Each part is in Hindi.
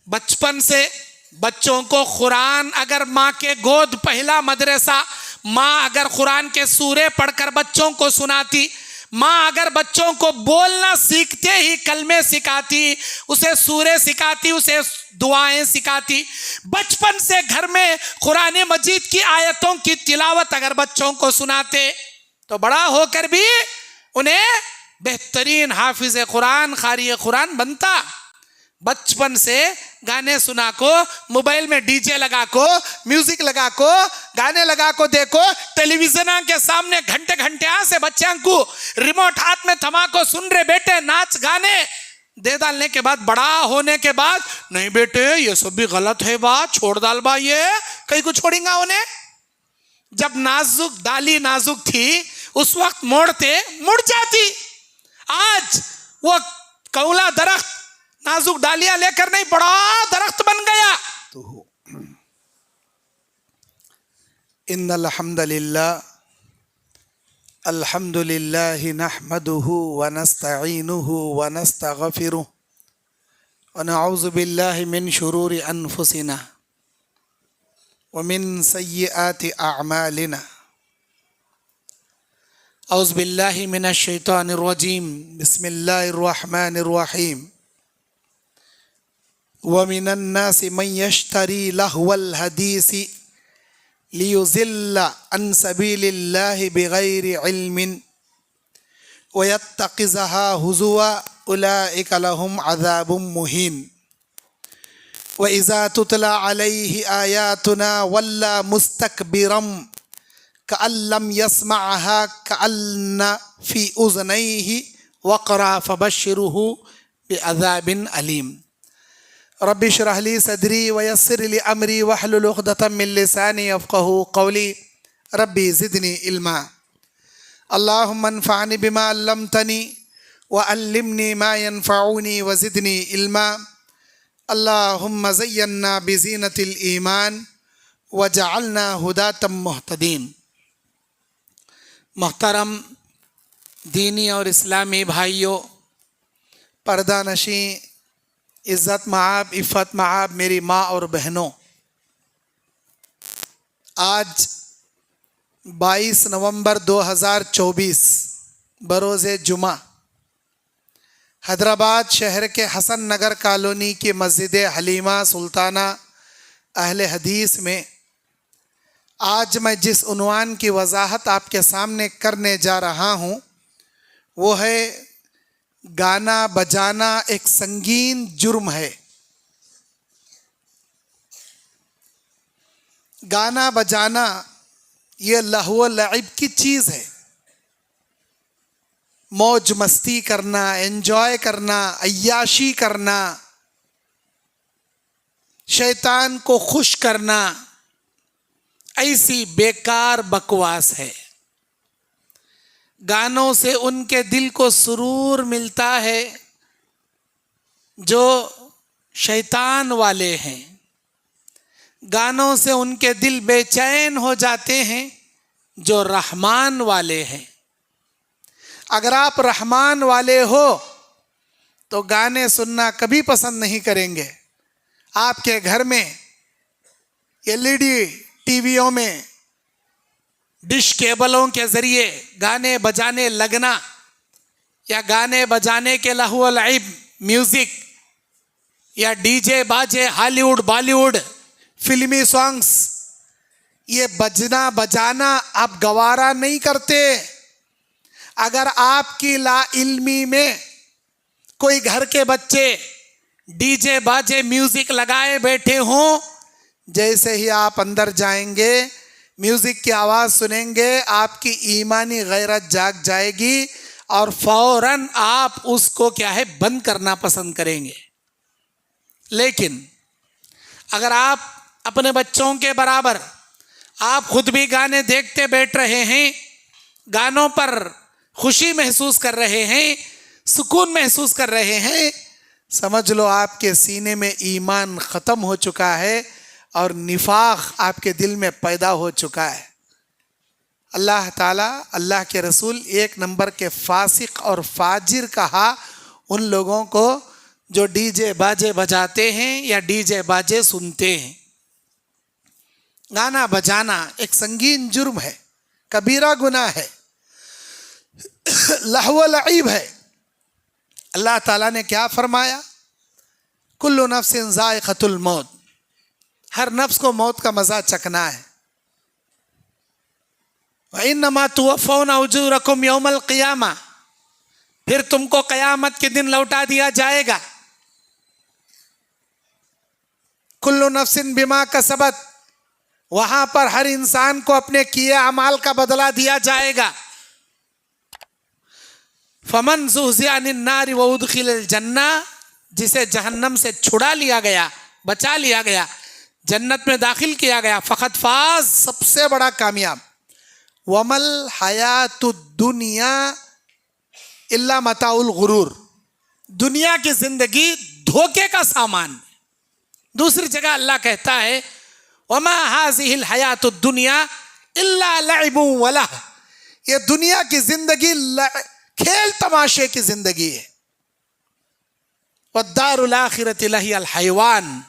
बचपन से बच्चों को कुरान, अगर माँ के गोद पहला मदरसा, माँ अगर कुरान के सूरे पढ़कर बच्चों को सुनाती, माँ अगर बच्चों को बोलना सीखते ही कलमे सिखाती, उसे सूरे सिखाती, उसे दुआएं सिखाती, बचपन से घर में कुरान मजीद की आयतों की तिलावत अगर बच्चों को सुनाते, तो बड़ा होकर भी उन्हें बेहतरीन हाफिज कुरान, कारी कुरान बनता। बचपन से गाने सुना को, मोबाइल में डीजे लगा को, म्यूजिक लगा को, गाने लगा को देखो, टेलीविजन के सामने घंटे घंटे से बच्चों को रिमोट हाथ में थमा को सुन रहे बेटे नाच गाने दे डालने के बाद, बड़ा होने के बाद नहीं बेटे ये सब भी गलत है बा, छोड़ डाल बा, ये कहीं को छोड़ेगा उन्हें। जब नाजुक डाली नाजुक थी उस वक्त मोड़ते मुड़ जाती। आज वो कौला दरख्त नाजुक डालियां लेकर नहीं, बड़ा दरख्त बन गया। तो इन्नल हम्दुलिल्लाह अल्हम्दुलिल्लाहि नहमदुहु व नस्तईनुहु व नस्तगफिरुहु व नऊज़ु बिल्लाहि मिन शुरूरि अनफुसिना व मिन सय्यिआति अअमालिना। औज़ु बिल्लाहि मिनश शैतानिर रजीम। बिस्मिल्लाहिर रहमानिर रहीम। वमिनन नासि मन यश्तरी लहवल हदीसी लियुज़िल्ला अन सबीलिल्लाहि बिगैरि इल्मिन वयत्तखिज़हा हुज़ुवा उलाइका लहुम अज़ाबुम मुहीन। व इज़ा तुतला अलैहि आयातुना वल्ला मुस्तकबिरम कअल्लम यस्मअहा कअन्न फी उज़नैहि वक़रा फबश्शिरहु बिअज़ाबिन अलीम। रब्बि इश्रह ली सदरी व यस्सिर ली अमरी वहलुल उक़दतम मिन लिसानी यफ़क़हू क़ौली। रब्बी ज़िदनी इल्मा। अल्लाहुम्मा अन्फ़अनी बिमा अल्लमतनी व अल्लिमनी मा यनफ़अुनी व ज़िदनी इल्मा। अल्लाहुम्मा ज़य्यन्ना बिज़ीनतिल ईमान व जअलना हुदातम मुहतदीन। मोहतरम दीनी और इस्लामी भाइयों, पर्दा नशी, इज़्ज़त माब, इफ़्फ़त माब, मेरी माँ और बहनों, आज 22 नवंबर 2024 बरोज़े जुमा हैदराबाद शहर के हसन नगर कॉलोनी की मस्जिद हलीमा सुल्ताना अहले हदीस में आज मैं जिस उन्वान की वजाहत आपके सामने करने जा रहा हूँ वो है गाना बजाना एक संगीन जुर्म है। गाना बजाना ये लहव लइब की चीज़ है। मौज मस्ती करना, एंजॉय करना, अय्याशी करना, शैतान को खुश करना, ऐसी बेकार बकवास है। गानों से उनके दिल को सुरूर मिलता है जो शैतान वाले हैं, गानों से उनके दिल बेचैन हो जाते हैं जो रहमान वाले हैं। अगर आप रहमान वाले हो तो गाने सुनना कभी पसंद नहीं करेंगे। आपके घर में एलईडी टीवियों में डिश केबलों के जरिए गाने बजाने लगना या गाने बजाने के लहव लइब म्यूजिक या डीजे बाजे, हॉलीवुड बॉलीवुड फिल्मी सॉन्ग्स, ये बजना बजाना आप गवारा नहीं करते। अगर आपकी लाइल्मी में कोई घर के बच्चे डीजे बाजे म्यूजिक लगाए बैठे हों, जैसे ही आप अंदर जाएंगे, म्यूजिक की आवाज़ सुनेंगे, आपकी ईमानी गैरत जाग जाएगी और फौरन आप उसको क्या है बंद करना पसंद करेंगे। लेकिन अगर आप अपने बच्चों के बराबर आप खुद भी गाने देखते बैठ रहे हैं, गानों पर खुशी महसूस कर रहे हैं, सुकून महसूस कर रहे हैं, समझ लो आपके सीने में ईमान ख़त्म हो चुका है और निफाक आपके दिल में पैदा हो चुका है। अल्लाह ताला, अल्लाह के रसूल एक नंबर के फासिक और फाजिर कहा उन लोगों को जो डीजे बाजे बजाते हैं या डीजे बाजे सुनते हैं। गाना बजाना एक संगीन जुर्म है, कबीरा गुनाह है, लहव लईब है। अल्लाह ताला ने क्या फरमाया? कुल्लु नफ्सिन ज़ाइक़तुल मौत, हर नफ्स को मौत का मजा चखना है। व इन्नमा तुवफ़्फ़ौना उजूरकुम यौमल क़ियामा, फिर तुमको क़यामत के दिन लौटा दिया जाएगा। कुल्लु नफ्सिन बिमा कसबत, वहां पर हर इंसान को अपने किए अमाल का बदला दिया जाएगा। फमन ज़ुहज़िया अनिन नारि व उदखिलल जन्ना, जिसे जहन्नम से छुड़ा लिया गया, बचा लिया गया, जन्नत में दाखिल किया गया, फ़क़त फ़ाज़, सबसे बड़ा कामयाब। वमल हयातुद दुनिया इल्ला मताउल गुरूर, दुनिया की जिंदगी धोखे का सामान। दूसरी जगह अल्लाह कहता है वमा हाज़िहिल हयातुद दुनिया इल्ला लइबुन व लह, ये दुनिया की जिंदगी खेल तमाशे की जिंदगी है। वद्दारुल आखिरति लहियल हयवान,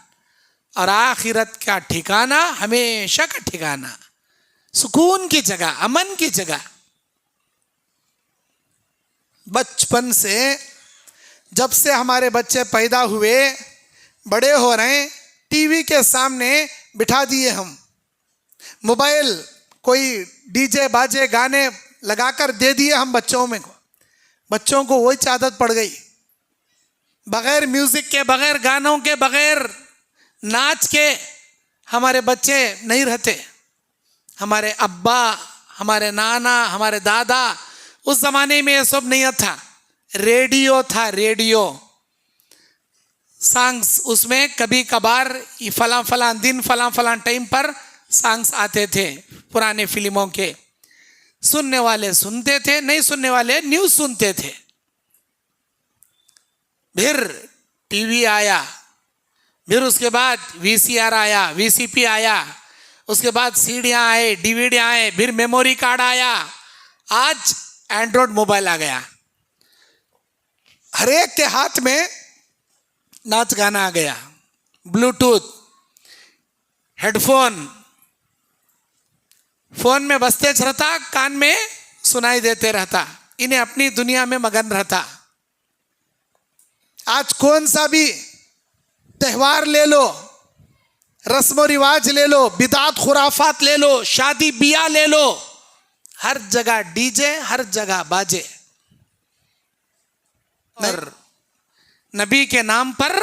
और आखिरत का ठिकाना हमेशा का ठिकाना, सुकून की जगह, अमन की जगह। बचपन से, जब से हमारे बच्चे पैदा हुए, बड़े हो रहे हैं, टीवी के सामने बिठा दिए हम, मोबाइल कोई डीजे बाजे गाने लगाकर दे दिए हम बच्चों में को, बच्चों को वही आदत पड़ गई। बगैर म्यूजिक के, बगैर गानों के, बगैर नाच के हमारे बच्चे नहीं रहते। हमारे अब्बा, हमारे नाना, हमारे दादा, उस जमाने में ये सब नहीं था। रेडियो था, रेडियो सॉन्ग्स, उसमें कभी कभार फलां फलां दिन फलां फलां टाइम पर सॉन्ग्स आते थे पुराने फिल्मों के। सुनने वाले सुनते थे, नहीं सुनने वाले न्यूज़ सुनते थे। फिर टीवी आया, फिर उसके बाद वीसीआर आया, वीसीपी आया, उसके बाद सीडियाँ आए, डीवीडी आए, फिर मेमोरी कार्ड आया, आज एंड्रॉयड मोबाइल आ गया। हर एक के हाथ में नाच गाना आ गया, ब्लूटूथ, हेडफोन, फोन में बजते रहता, कान में सुनाई देते रहता, इन्हें अपनी दुनिया में मगन रहता। आज कौन सा भी त्यौहार ले लो, रस्म रिवाज ले लो, बिदात खुराफात ले लो, शादी बियाह ले लो, हर जगह डीजे, हर जगह बाजे। और नबी के नाम पर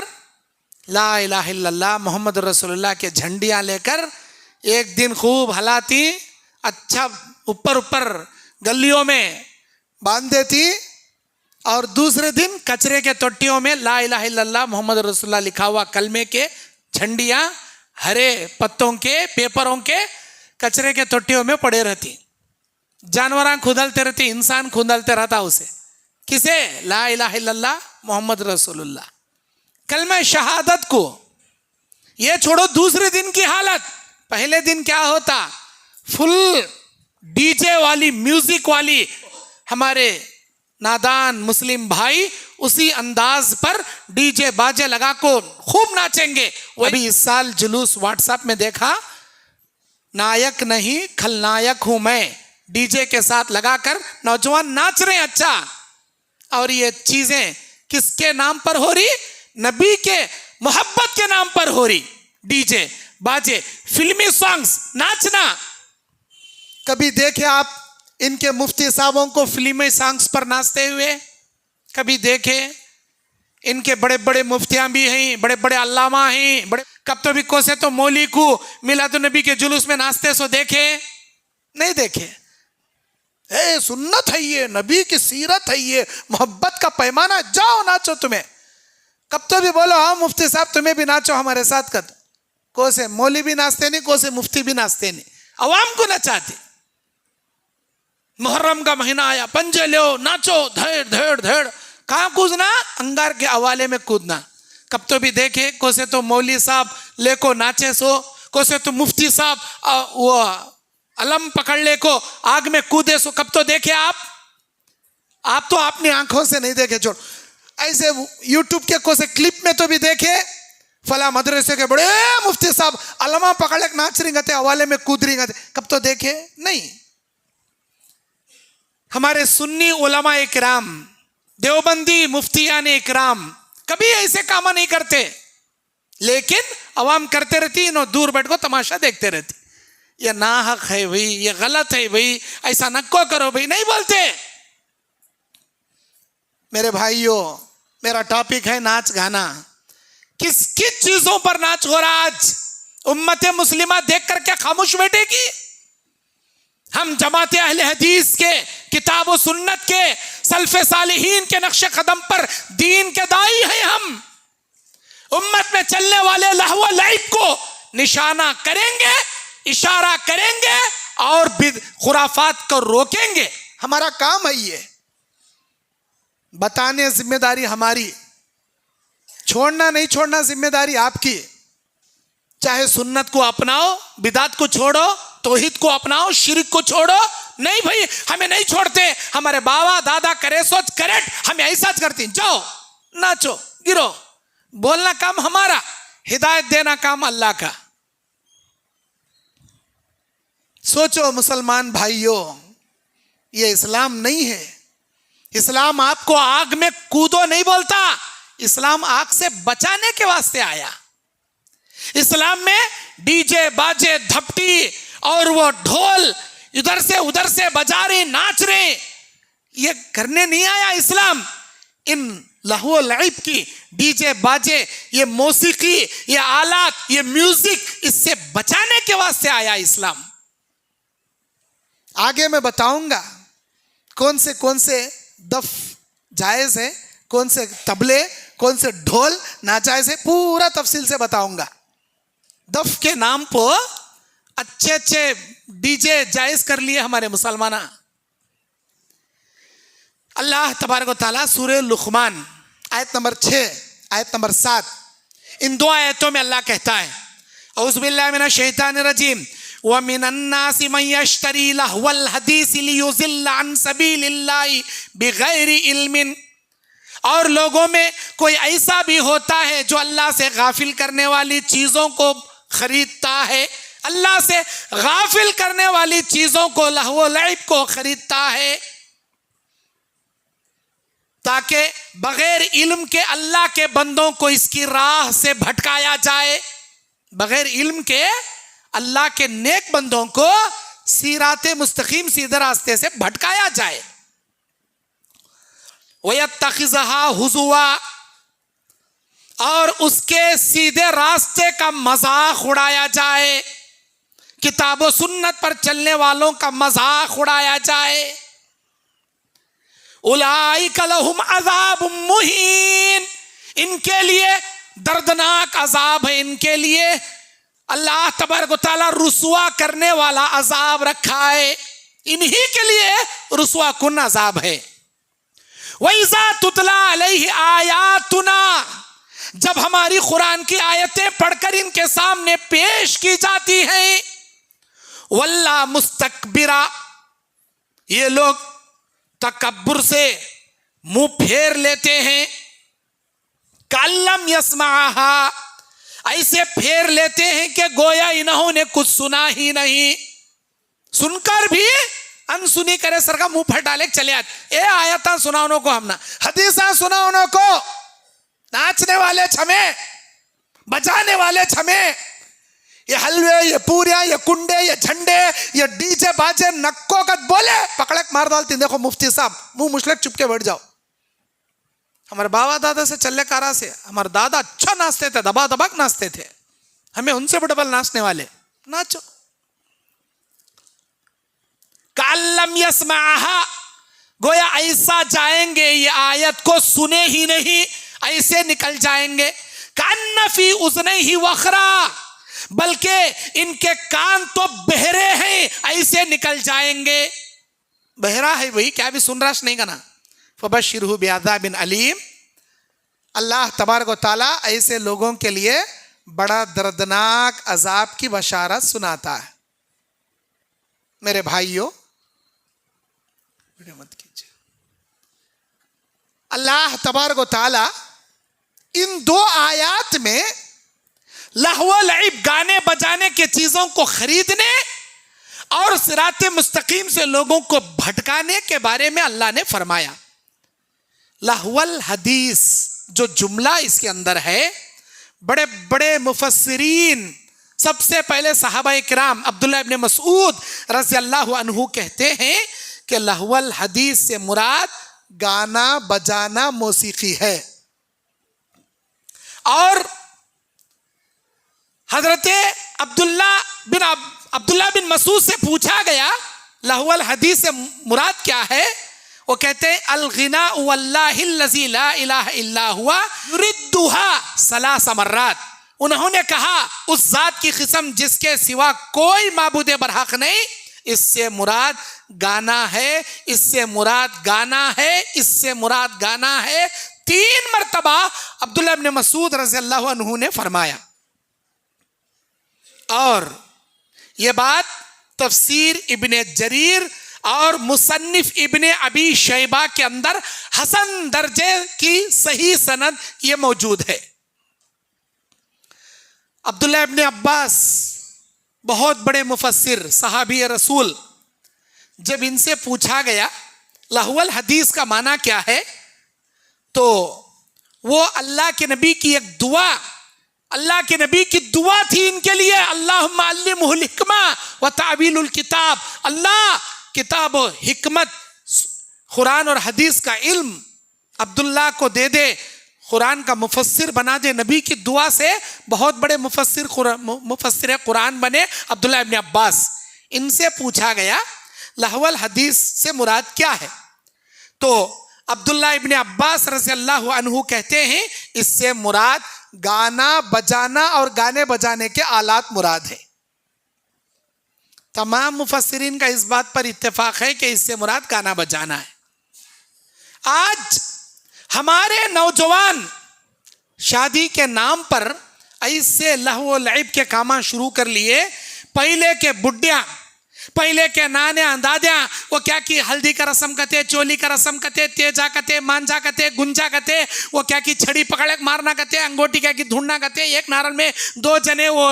ला इलाहा इल्लल्लाह मोहम्मद रसूलुल्लाह के झंडियां लेकर एक दिन खूब हलाती, अच्छा ऊपर ऊपर गलियों में बांध देती, और दूसरे दिन कचरे के टोटियों में ला इलाहा इल्लल्लाह मोहम्मद रसूलुल्लाह लिखा हुआ कलमे के झंडियां हरे पत्तों के, पेपरों के कचरे के टोटियों में पड़े रहती। जानवर खुदलते रहती, इंसान खुदलते रहता उसे। किसे? ला इलाहा इल्लल्लाह मोहम्मद रसूलुल्लाह, कलमा शहादत को। ये छोड़ो दूसरे दिन की हालत, पहले दिन क्या होता? फुल डीजे वाली, म्यूजिक वाली, हमारे नादान मुस्लिम भाई उसी अंदाज पर डीजे बाजे लगा को खूब नाचेंगे। अभी इस साल जुलूस व्हाट्सएप में देखा, नायक नहीं खलनायक हूं मैं, डीजे के साथ लगाकर नौजवान नाच रहे हैं। अच्छा, और ये चीजें किसके नाम पर हो रही? नबी के मोहब्बत के नाम पर हो रही। डीजे बाजे, फिल्मी सॉन्ग्स, नाचना। कभी देखे आप इनके मुफ्ती साहबों को फिल्मी सॉन्ग्स पर नाचते हुए? कभी देखे? इनके बड़े बड़े मुफ्तियां भी हैं, बड़े बड़े अल्लामा हैं, बड़े कब तो भी कोसे तो मौली को मिलादुन नबी के जुलूस में नाचते सो देखे? नहीं देखे। सुन्नत है ये, नबी की सीरत है ये, मोहब्बत का पैमाना, जाओ नाचो। तुम्हें कब तो भी बोलो हाँ मुफ्ती साहब तुम्हें भी नाचो हमारे साथ कर। कोसे मौली भी नाचते नहीं, कोसे मुफ्ती भी नाचते नहीं, अवाम को नचाते। मुहर्रम का महीना आया, पंजे लो, नाचो, धैड़ धैड़ धैड़। कहाँ कूदना? अंगार के हवाले में कूदना। कब तो भी देखे कोसे तो मौली साहब लेको नाचे सो, कोसे तो मुफ्ती साहब वो अलम पकड़ ले को आग में कूदे सो। कब तो देखे आप तो अपनी आंखों से नहीं देखे। छोड़, ऐसे यूट्यूब के कोई क्लिप में तो भी देखे फला मदरसे के बड़े मुफ्ती साहब अलमा पकड़ के नाच रही गते, हवाले में कूद रही गते, कब तो देखे नहीं। हमारे सुन्नी उलमा इकराम, देवबंदी मुफ्तियान इकराम कभी ऐसे काम नहीं करते, लेकिन अवाम करते रहती, नो दूर बैठ को तमाशा देखते रहती। ये नाहक है भाई, ये गलत है भाई, ऐसा नको करो भाई, नहीं बोलते। मेरे भाइयों, मेरा टॉपिक है नाच गाना। किस किस चीजों पर नाच हो रहा आज? उम्मत मुस्लिमा देख कर क्या खामोश बैठेगी? हम जमात अहले हदीस के, किताब व सुन्नत के, सल्फे सालिहीन के नक्शे कदम पर दीन के दाई हैं। हम उम्मत में चलने वाले लहव लाइब को निशाना करेंगे, इशारा करेंगे और खुराफात को रोकेंगे। हमारा काम है ये बताने, जिम्मेदारी हमारी। छोड़ना नहीं छोड़ना जिम्मेदारी आपकी। चाहे सुन्नत को अपनाओ, बिदात को छोड़ो, तौहीद को अपनाओ, शिरक को छोड़ो। नहीं भाई, हमें नहीं छोड़ते, हमारे बाबा दादा करे सोच करेक्ट, हमें ऐसा करती। जाओ नाचो गिरो, बोलना काम हमारा, हिदायत देना काम अल्लाह का। सोचो मुसलमान भाइयों, ये इस्लाम नहीं है। इस्लाम आपको आग में कूदो नहीं बोलता, इस्लाम आग से बचाने के वास्ते आया। इस्लाम में डीजे बाजे धपटी और वो ढोल इधर से उधर से बजा रहे, नाच रहे, ये करने नहीं आया इस्लाम। इन लहव लाइब की डीजे बाजे, ये मौसीकी, ये आलात, ये म्यूजिक, इससे बचाने के वास्ते आया इस्लाम। आगे मैं बताऊंगा कौन से दफ जायज है, कौन से तबले, कौन से ढोल नाजायज है, पूरा तफसील से बताऊंगा। दफ के नाम पर अच्छे अच्छे डीजे जायज कर लिए हमारे मुसलमान। अल्लाह तबारक व तआला सूरह लुक़मान आयत नंबर 6, आयत नंबर 7, इन दो आयतों में अल्लाह कहता है, औज़ु बिल्लाहि मिनश शैतानिर रजीम, व मिनन नासि मन यश्तरी लहवल हदीस लियुज़िल्ला अन सबीलिल्लाहि बिगैरि इल्मिन। और लोगों में कोई ऐसा भी होता है जो अल्लाह से गाफिल करने वाली चीजों को खरीदता है, अल्लाह से गाफिल करने वाली चीजों को, लहव लाइब को खरीदता है, ताकि बगैर इल्म के अल्लाह के बंदों को इसकी राह से भटकाया जाए। बगैर इल्म के अल्लाह के नेक बंदों को सीराते मुस्तकीम, सीधे रास्ते से भटकाया जाए। वयत्तखिज़हा हुज़ुवा, और उसके सीधे रास्ते का मजाक उड़ाया जाए, किताब व सुन्नत पर चलने वालों का मजाक उड़ाया जाए। उलाइका लहुम अज़ाबुम मुहीन, इनके लिए दर्दनाक अजाब है, इनके लिए अल्लाह तबारक व तआला रुसवा करने वाला अजाब रखा है, इन्हीं के लिए रुसवा कुन अजाब है। वइज़ा तुतला अलैहि आयातुना, जब हमारी कुरान की आयतें पढ़कर इनके सामने पेश की जाती हैं, वल्ला मुस्तकबिरा, ये लोग तकब्बुर से मुंह फेर लेते हैं। कल्लम यस्माहा, ऐसे फेर लेते हैं कि गोया इन्होंने कुछ सुना ही नहीं, सुनकर भी अनसुनी करे सर का मुंह फट डाले चले आते। ए आयता सुनाओ को, हमना हदीसा सुनाओ को, नाचने वाले छमे, बजाने वाले छमे, ये हलवे, ये पूरिया, ये कुंडे, ये झंडे, ये डीजे बाजे नक्को का बोले पकड़क मार डालती। देखो मुफ्ती साहब मुंह मुशलक चुप के बैठ जाओ। हमारे बाबा दादा से चलने कारा से, हमारे दादा अच्छा नाचते थे, दबा दबाक नाचते थे, हमें उनसे भी डबल नाचने वाले। नाचो। कल्लम यस्माहा, गोया ऐसा जाएंगे, ये आयत को सुने ही नहीं, ऐसे निकल जाएंगे। कान्न फी उज़नैहि वखरा, बल्कि इनके कान तो बहरे हैं, ऐसे निकल जाएंगे। बहरा है वही, क्या भी सुन रहा नहीं का ना। फबश्शिरहु बिअज़ाबिन अलीम, अल्लाह तबारक व तआला ऐसे लोगों के लिए बड़ा दर्दनाक अजाब की बशारत सुनाता है। मेरे भाइयों, मत कीजिए। अल्लाह तबारक व तआला इन 2 आयात में लहव लईब गाने बजाने के चीजों को खरीदने और सिराते मुस्तकीम से लोगों को भटकाने के बारे में अल्लाह ने फरमाया। लहवल हदीस जो जुमला इसके अंदर है, बड़े बड़े मुफस्सिरीन, सबसे पहले सहाबा किराम अब्दुल्लाह इब्न मसूद रज़ी अल्लाहु अन्हु कहते हैं कि लहवल हदीस से मुराद गाना बजाना मौसीकी है। और हजरत अब्दुल्लाह बिन मसूद से पूछा गया लहवल हदीस से मुराद क्या है, वो कहते हैं अल गिना वल्लाहिल्लज़ी ला इलाहा इल्ला हुवा युरिद्दुहा सलास मर्रात। उन्होंने कहा उस जात की कसम जिसके सिवा कोई माबूदे बरहक नहीं, इससे मुराद गाना है, इससे मुराद गाना है, इससे मुराद गाना है। 3 मरतबा अब्दुल्लाह इब्न मसूद रज़ी अल्लाहु अन्हु ने फरमाया। और यह बात तफसीर इब्ने जरीर और मुसन्निफ इब्ने अबी शैबा के अंदर हसन दर्जे की सही सनद ये मौजूद है। अब्दुल्लाह इब्ने अब्बास बहुत बड़े मुफस्सिर सहाबी रसूल, जब इनसे पूछा गया लहवल हदीस का माना क्या है, तो वो अल्लाह के नबी की एक दुआ, अल्लाह के नबी की दुआ थी इनके लिए, अल्लाहुम्मा अल्लिमहुल हिक्मा व तावीलुल किताब, अल्लाह किताब और हिकमत, कुरान और हदीस का इल्म अब्दुल्लाह को दे दे, कुरान का मुफस्सिर बना दे। नबी की दुआ से बहुत बड़े मुफस्सिर कुरान बने अब्दुल्लाह इब्न अब्बास। इनसे पूछा गया लहवल हदीस से मुराद क्या है, तो अब्दुल्लाह इब्न अब्बास रज़ियल्लाहु अन्हु कहते हैं इससे मुराद गाना बजाना और गाने बजाने के आलात मुराद है। तमाम मुफस्सिरीन का इस बात पर इत्तेफाक है कि इससे मुराद गाना बजाना है। आज हमारे नौजवान शादी के नाम पर ऐसे लहव लईब के कामा शुरू कर लिए। पहले के बुढ़िया, पहले के नाने अंदादिया, वो क्या की हल्दी का रस्म कते, चोली का रस्म कते, तेजा कते, मांझा कते, गुंजा कते, वो क्या की छड़ी पकड़े मारना कते, अंगोटी क्या की ढूंढना कते, एक नारल में 2 जने वो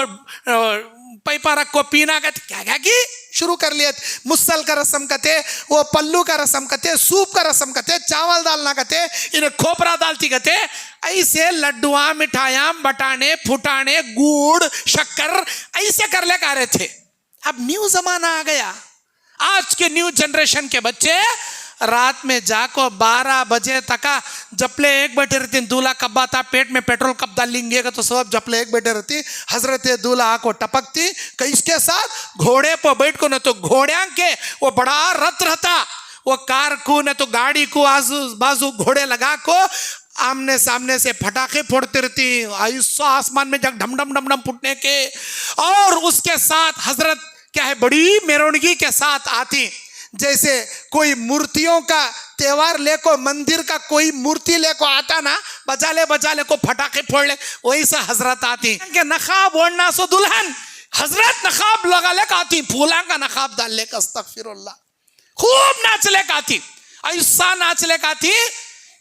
पैपा रख को पीना कते, क्या क्या की शुरू कर लिया। मुसल का रस्म कते, वो पल्लू का रस्म कते, सूप का रस्म कते, चावल डालना कते, इन्हें खोपरा डालती कते, ऐसे लड्डुआ मिठाइयाँ बटाने फुटाने गुड़ शक्कर ऐसे कर ले आ रहे थे। अब न्यू जमाना आ गया। आज के न्यू जनरेशन के बच्चे रात में जाको 12 बजे तक जपले एक बैठे रहती, दूल्हा कब आता, पेट में पेट्रोल कब डाल लेंगे तो सब जपले एक बैठे रहती। हजरत दूल्हा को टपकती किसके साथ, घोड़े पर बैठ को, न तो घोड़िया के वो बड़ा रथ रहता, वो कार को न तो गाड़ी को आजू बाजू घोड़े लगा को आमने सामने से फटाखे फोड़ते रहती, आयुष्य आसमान में जग ढम ढम ढम ढम फुटने के। और उसके साथ हजरत क्या है बड़ी मेरवनगी के साथ आती, जैसे कोई मूर्तियों का त्योहार लेको, मंदिर का कोई मूर्ति लेको आता ना, बजा ले को फटाखे फोड़ ले, वही से हजरत आती के नकाब ओढ़ना सो दुल्हन, हजरत नकाब लगा ले आती, फूला का नकाब डाल ले, अस्तगफिरुल्लाह, खूब नाच ले आती, ऐसा नाच ले आती।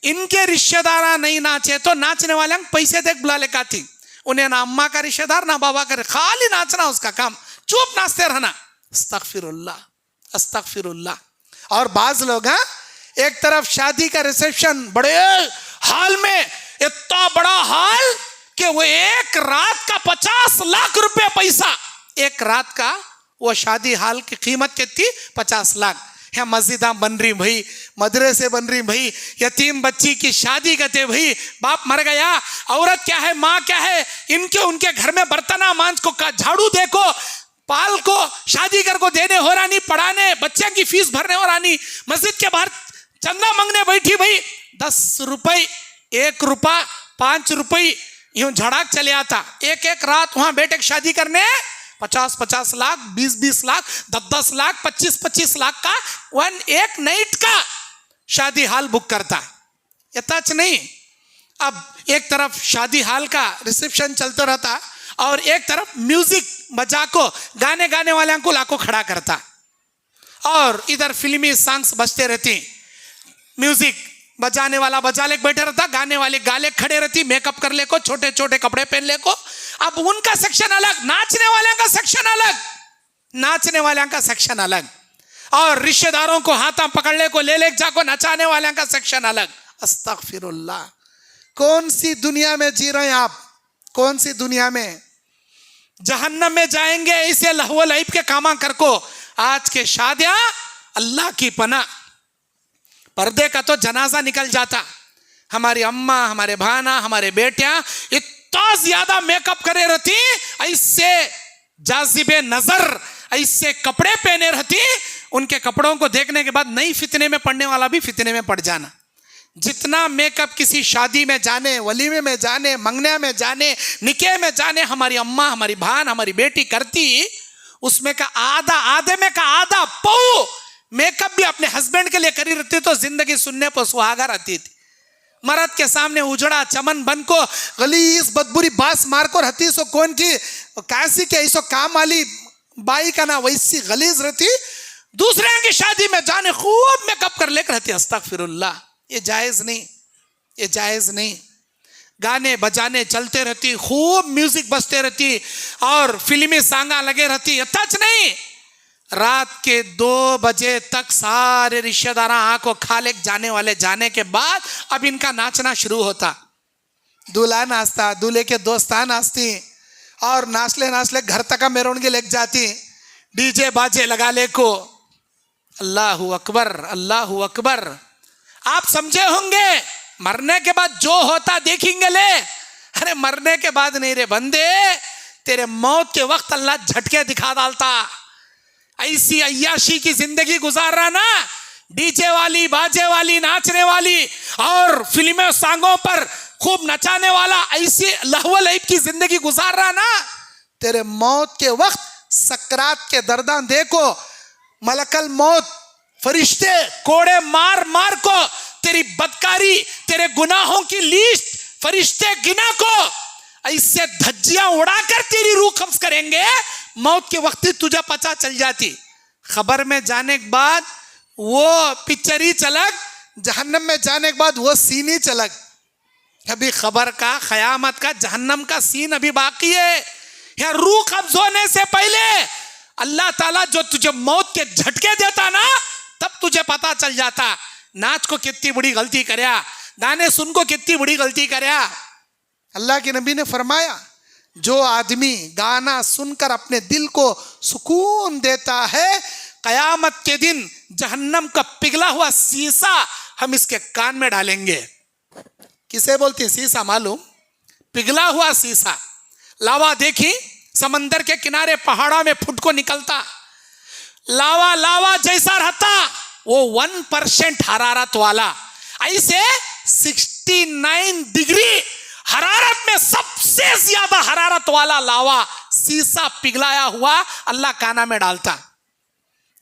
इनके रिश्तेदार नहीं नाचे तो नाचने वाले पैसे देख बुला ले आती, उन्हें ना अम्मा का रिश्तेदार ना बाबा का, खाली नाचना उसका काम, चुप नाचते रहना, अस्तगफिरुल्लाह अस्तगफिरुल्लाह। और बाज लोग एक तरफ शादी का रिसेप्शन बड़े हाल में, इतना बड़ा हाल कि वो एक रात का 50 लाख रुपए पैसा, एक रात का वो शादी हाल की कीमत कितनी 50 लाख। यहाँ मस्जिदा बन रही भाई, मदरसे बन रही भाई, यतीम बच्ची की शादी करते भाई, बाप मर गया, औरत क्या है माँ क्या है, इनके उनके घर में बर्तना मांझ को झाड़ू देखो, पाल को शादी कर को देने हो रानी, पढ़ाने बच्चे की फीस भरने हो रानी, मस्जिद के बाहर चंदा मांगने बैठी भाई, 10 रुपए 1 रुपया 5 रुपये यूं झड़ाक चले आता। एक रात वहां बैठे शादी करने 50-50 लाख 20-20 लाख 10-10 लाख 25-25 लाख का एक नाइट का शादी हाल बुक करता। यथाच नहीं, अब एक तरफ शादी हाल का रिसेप्शन चलता रहता और एक तरफ म्यूजिक बजा को गाने वाले को लाखों खड़ा करता, और इधर फिल्मी सॉन्ग्स बजते रहते, म्यूजिक बजाने वाला बजा ले बैठे रहता, गाने वाले गाले खड़े रहती, मेकअप कर ले को, छोटे छोटे कपड़े पहन ले को। अब उनका सेक्शन अलग, नाचने वाले का सेक्शन अलग, नाचने वाले का सेक्शन अलग, और रिश्तेदारों को हाथा पकड़ने को ले ले जाको नचाने वाले का सेक्शन अलग। अस्तगफिरुल्लाह, कौन सी दुनिया में जी रहे हैं आप? कौन सी दुनिया में? जहन्नम में जाएंगे इसे लहव लईब के कामा कर को। आज के शादियां अल्लाह की पना, पर्दे का तो जनाजा निकल जाता। हमारी अम्मा, हमारे भाना, हमारे बेटियां इतना ज्यादा मेकअप करे रहती, ऐसे जाजिबे नजर, ऐसे कपड़े पहने रहती, उनके कपड़ों को देखने के बाद नई फितने में पड़ने वाला भी फितने में पड़ जाना। जितना मेकअप किसी शादी में जाने, वलीमे में जाने, मंगने में जाने, निके में जाने हमारी अम्मा, हमारी भान, हमारी बेटी करती, उसमें का आधा, आधे में का आधा पौ मेकअप भी अपने हस्बैंड के लिए करी रहती, तो जिंदगी सुनने पर सुहागा रहती थी। मर्द के सामने उजड़ा चमन बन को गलीस बदबुरी बास मार को रहती, सो कौन की कैसी के ऐसो काम वाली बाई का ना वैसी गलीज रहती। दूसरे की शादी में जाने खूब मेकअप कर लेकर रहती। अस्तगफिरुल्लाह, ये जायज नहीं, ये जायज नहीं। गाने बजाने चलते रहती, खूब म्यूजिक बजते रहती, और फिल्मी सांगा लगे रहती। तच नहीं, रात के 2 बजे तक सारे रिश्तेदार आंखों खाले जाने वाले जाने के बाद अब इनका नाचना शुरू होता। दूल्हा नाचता, दूल्हे के दोस्तान नाचती, और नाचले नाचले घर तक मेरवणगी लेके जाती, डीजे बाजे लगा ले को। अल्लाहु अकबर, अल्लाहु अकबर। आप समझे होंगे मरने के बाद जो होता देखेंगे ले। अरे मरने के बाद नहीं रे बंदे, तेरे मौत के वक्त अल्लाह झटके दिखा डालता। ऐसी अय्याशी की जिंदगी गुजार रहा ना, डीजे वाली, बाजे वाली, नाचने वाली और फिल्मों सांगों पर खूब नचाने वाला, ऐसी लहव लईब की जिंदगी गुजार रहा ना, तेरे मौत के वक्त सकरात के दर्दान देखो, मलकल मौत फरिश्ते कोड़े मार मार को तेरी बदकारी, तेरे गुनाहों की लिस्ट फरिश्ते गिना को ऐसे धज्जियां उड़ाकर तेरी रूह कब्ज करेंगे। मौत के वक्त ही तुझे पता चल जाती। खबर में जाने के बाद वो पिक्चर ही चलक, जहन्नम में जाने के बाद वो सीन ही चलक। अभी खबर का, क़यामत का, जहन्नम का सीन अभी बाकी है। या रूह कब्ज होने से पहले अल्लाह ताला जो तुझे मौत के झटके देता ना, तब तुझे पता चल जाता नाच को कितनी बड़ी गलती करया, गाने सुन को कितनी बड़ी गलती करया। अल्लाह के नबी ने फरमाया, जो आदमी गाना सुनकर अपने दिल को सुकून देता है, क़यामत के दिन जहन्नम का पिघला हुआ शीशा हम इसके कान में डालेंगे। किसे बोलते हैं शीशा मालूम? पिघला हुआ शीशा। लावा देखी समंदर के किनारे पहाड़ों में फुट को निकलता, लावा लावा जैसा रहता, वो 1% हरारत वाला, ऐसे 69 डिग्री हरारत में सबसे ज्यादा हरारत वाला लावा शीशा पिघलाया हुआ अल्लाह काना में डालता।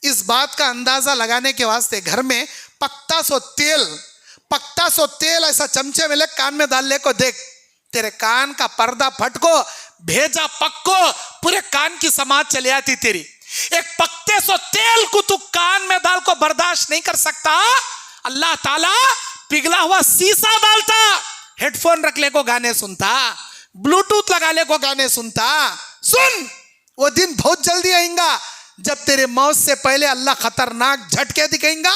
इस बात का अंदाजा लगाने के वास्ते घर में पत्ता सो तेल ऐसा चमचे में ले कान में डाल ले को देख, तेरे कान का पर्दा फटको, भेजा पक्को, पूरे कान की समाज चले आती तेरी। एक पत्ते सो तेल को तू कान में डाल को बर्दाश्त नहीं कर सकता, अल्लाह ताला पिघला हुआ शीशा डालता। हेडफोन रख ले को गाने सुनता, ब्लूटूथ लगा ले को गाने सुनता। सुन, वो दिन बहुत जल्दी आएगा जब तेरे मौत से पहले अल्लाह खतरनाक झटके दिखाएगा,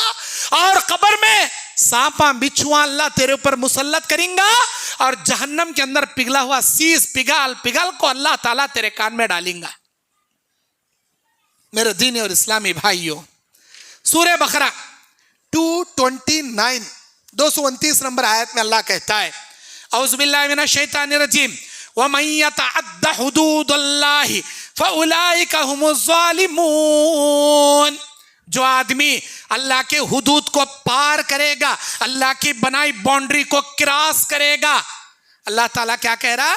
और कब्र में सांपा बिच्छुआ अल्लाह तेरे ऊपर मुसल्लत करेगा, और जहन्नम के अंदर पिघला हुआ शीश पिघल पिघल को अल्लाह ताला तेरे कान में डालेगा। मेरे दीनी और इस्लामी भाइयों, सूरह बकरा 229 229 नंबर आयत में अल्लाह कहता है, औज़ु बिल्लाहि मिनश शैतानिर रजीम, व मन यतअद्द हुदूदल्लाहि फउलाइका हुमुज़ ज़ालिमून। जो आदमी अल्लाह के हुदूद को पार करेगा, अल्लाह की बनाई बाउंड्री को क्रॉस करेगा, अल्लाह ताला क्या कह रहा?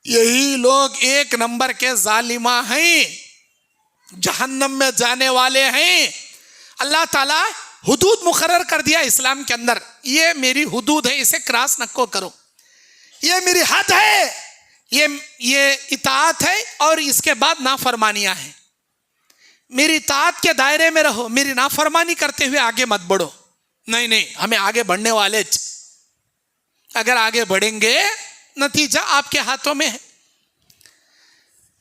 यही लोग 1 नंबर के जालिमा हैं, जहन्नम में जाने वाले हैं। अल्लाह ताला हुदूद मुकर्रर कर दिया इस्लाम के अंदर, ये मेरी हुदूद है, इसे क्रॉस नको करो, ये मेरी हद है, ये इताअत है, और इसके बाद नाफरमानियां हैं। मेरी इताअत के दायरे में रहो, मेरी नाफरमानी करते हुए आगे मत बढ़ो। नहीं नहीं, हमें आगे बढ़ने वाले, अगर आगे बढ़ेंगे नतीजा आपके हाथों में है।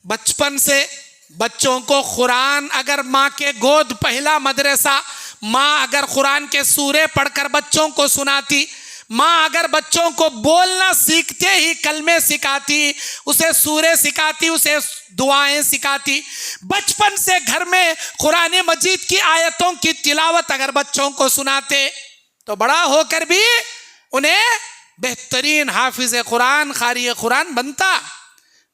बचपन से बच्चों को कुरान, अगर माँ के गोद पहला मदरसा, माँ अगर कुरान के सूरे पढ़कर बच्चों को सुनाती, माँ अगर बच्चों को बोलना सीखते ही कलमे सिखाती, उसे सूरे सिखाती, उसे दुआएं सिखाती, बचपन से घर में कुरान मजीद की आयतों की तिलावत अगर बच्चों को सुनाते, तो बड़ा होकर भी उन्हें बेहतरीन हाफिज कुरान, कारी कुरान बनता।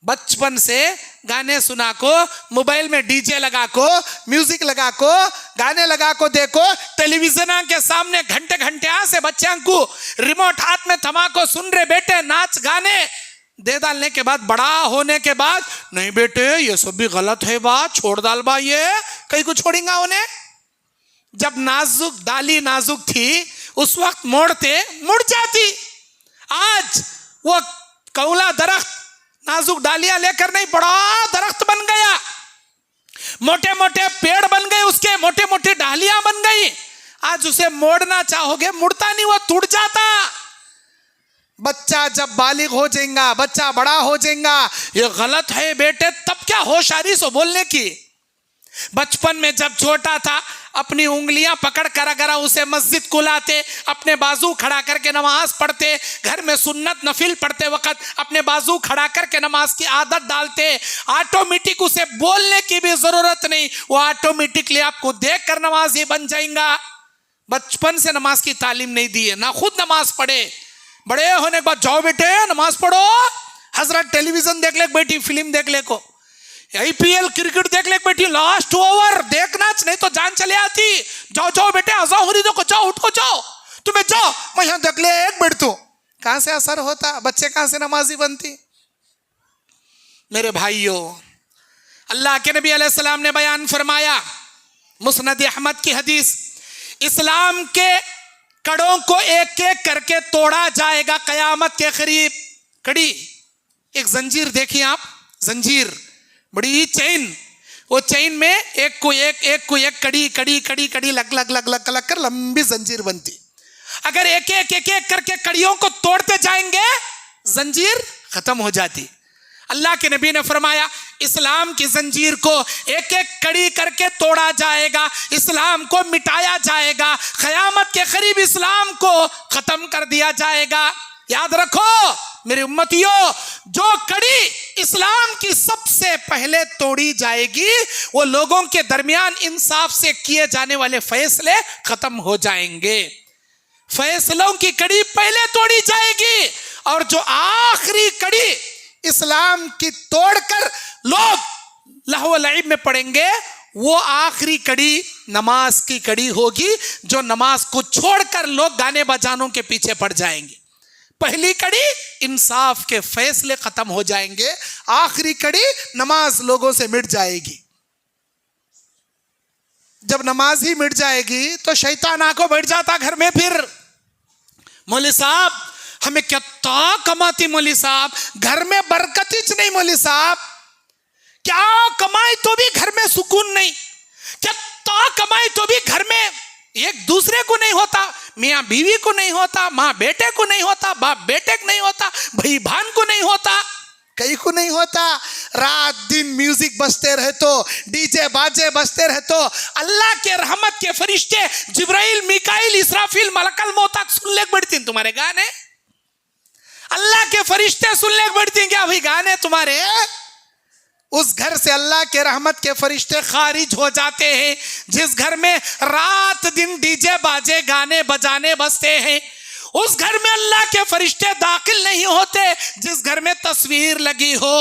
बचपन से गाने सुना को, मोबाइल में डीजे लगा को, म्यूजिक लगा को, गाने लगा को देखो, टेलीविजन के सामने घंटे घंटे से बच्चों को रिमोट हाथ में थमा को सुन रहे बेटे नाच गाने दे डालने के बाद, बड़ा होने के बाद नहीं बेटे ये सब भी गलत है बा, छोड़ डाल बा, ये कहीं को छोड़ेगा उन्हें। जब नाजुक डाली नाजुक थी उस वक्त मोड़ते मुड़ जाती। आज वो कौला दरख्त नाजुक डालियां लेकर नहीं, बड़ा दरख्त बन गया, मोटे मोटे पेड़ बन गए, उसके मोटे मोटे डालियां बन गई। आज उसे मोड़ना चाहोगे मुड़ता नहीं, वो टूट जाता। बच्चा जब बालिग हो जाएगा, बच्चा बड़ा हो जाएगा, ये गलत है बेटे, तब क्या होशियारी सो बोलने की। बचपन में जब छोटा था अपनी उंगलियां पकड़ कर अगर उसे मस्जिद को लाते, अपने बाजू खड़ा करके नमाज पढ़ते, घर में सुन्नत नफिल पढ़ते वक्त अपने बाजू खड़ा करके नमाज की आदत डालते, ऑटोमेटिक उसे बोलने की भी जरूरत नहीं, वो ऑटोमेटिकली आपको देखकर नमाज ही बन जाएगा। बचपन से नमाज की तालीम नहीं दी है, ना खुद नमाज पढ़े, बड़े होने के बाद जाओ बेटे नमाज पढ़ो, हजरत टेलीविजन देख ले बेटी, फिल्म देख ले को, आईपीएल क्रिकेट देख ले बेटी, लास्ट ओवर देखना नहीं तो जान चले आती, जाओ जाओ बेटे आजा हो रही तो जाओ, उठो जाओ, तुम्हें जाओ मैं यहां देख ले एक बैठ तू। कहां से असर होता, बच्चे कहां से नमाजी बनती। मेरे भाइयों, अल्लाह के नबी अलैहिस्सलाम ने बयान फरमाया, मुस्नद अहमद की हदीस, इस्लाम के कड़ों को एक एक करके तोड़ा जाएगा कयामत के करीब। कड़ी, एक जंजीर देखिए आप, जंजीर बड़ी चेन, वो चेन में एक को एक कड़ी कड़ी कड़ी कड़ी लग लग लग लग लग कर लंबी जंजीर बनती। अगर एक एक करके कड़ियों को तोड़ते जाएंगे जंजीर खत्म हो जाती। अल्लाह के नबी ने फरमाया इस्लाम की जंजीर को एक एक कड़ी करके तोड़ा जाएगा, इस्लाम को मिटाया जाएगा, क़यामत के करीब इस्लाम को खत्म कर दिया जाएगा। याद रखो मेरे उम्मतियों, जो कड़ी इस्लाम की सबसे पहले तोड़ी जाएगी वो लोगों के दरमियान इंसाफ से किए जाने वाले फैसले खत्म हो जाएंगे। फैसलों की कड़ी पहले तोड़ी जाएगी और जो आखिरी कड़ी इस्लाम की तोड़कर लोग लहव लईब में पड़ेंगे वो आखिरी कड़ी नमाज की कड़ी होगी, जो नमाज को छोड़कर लोग गाने बजानों के पीछे पड़ जाएंगे। पहली कड़ी इंसाफ के फैसले खत्म हो जाएंगे, आखिरी कड़ी नमाज लोगों से मिट जाएगी। जब नमाज ही मिट जाएगी तो शैतान आंखों बैठ जाता घर में। फिर मौलवी साहब हमें क्या कमाती, मौलवी साहब घर में बरकत ही नहीं, मौलवी साहब क्या कमाई तो भी घर में सुकून नहीं, क्या कमाई तो भी घर में एक दूसरे को नहीं होता, मियाँ बीवी को नहीं होता, माँ बेटे को नहीं होता, बाप बेटे को नहीं होता, भाई भान को नहीं होता, कहीं को नहीं होता। रात दिन म्यूजिक बजते रहे तो, डीजे बाजे बजते रहे तो, अल्लाह के रहमत के फरिश्ते जिब्राइल मिकाइल इसराफिल मलकल मौत तक सुन ले बढ़ती तुम्हारे गाने। अल्लाह के फरिश्ते सुन ले बढ़ती क्या भाई गाने तुम्हारे। उस घर से अल्लाह के रहमत के फरिश्ते खारिज हो जाते हैं जिस घर में रात दिन डीजे बाजे गाने बजाने बजते हैं। उस घर में अल्लाह के फरिश्ते दाखिल नहीं होते जिस घर में तस्वीर लगी हो।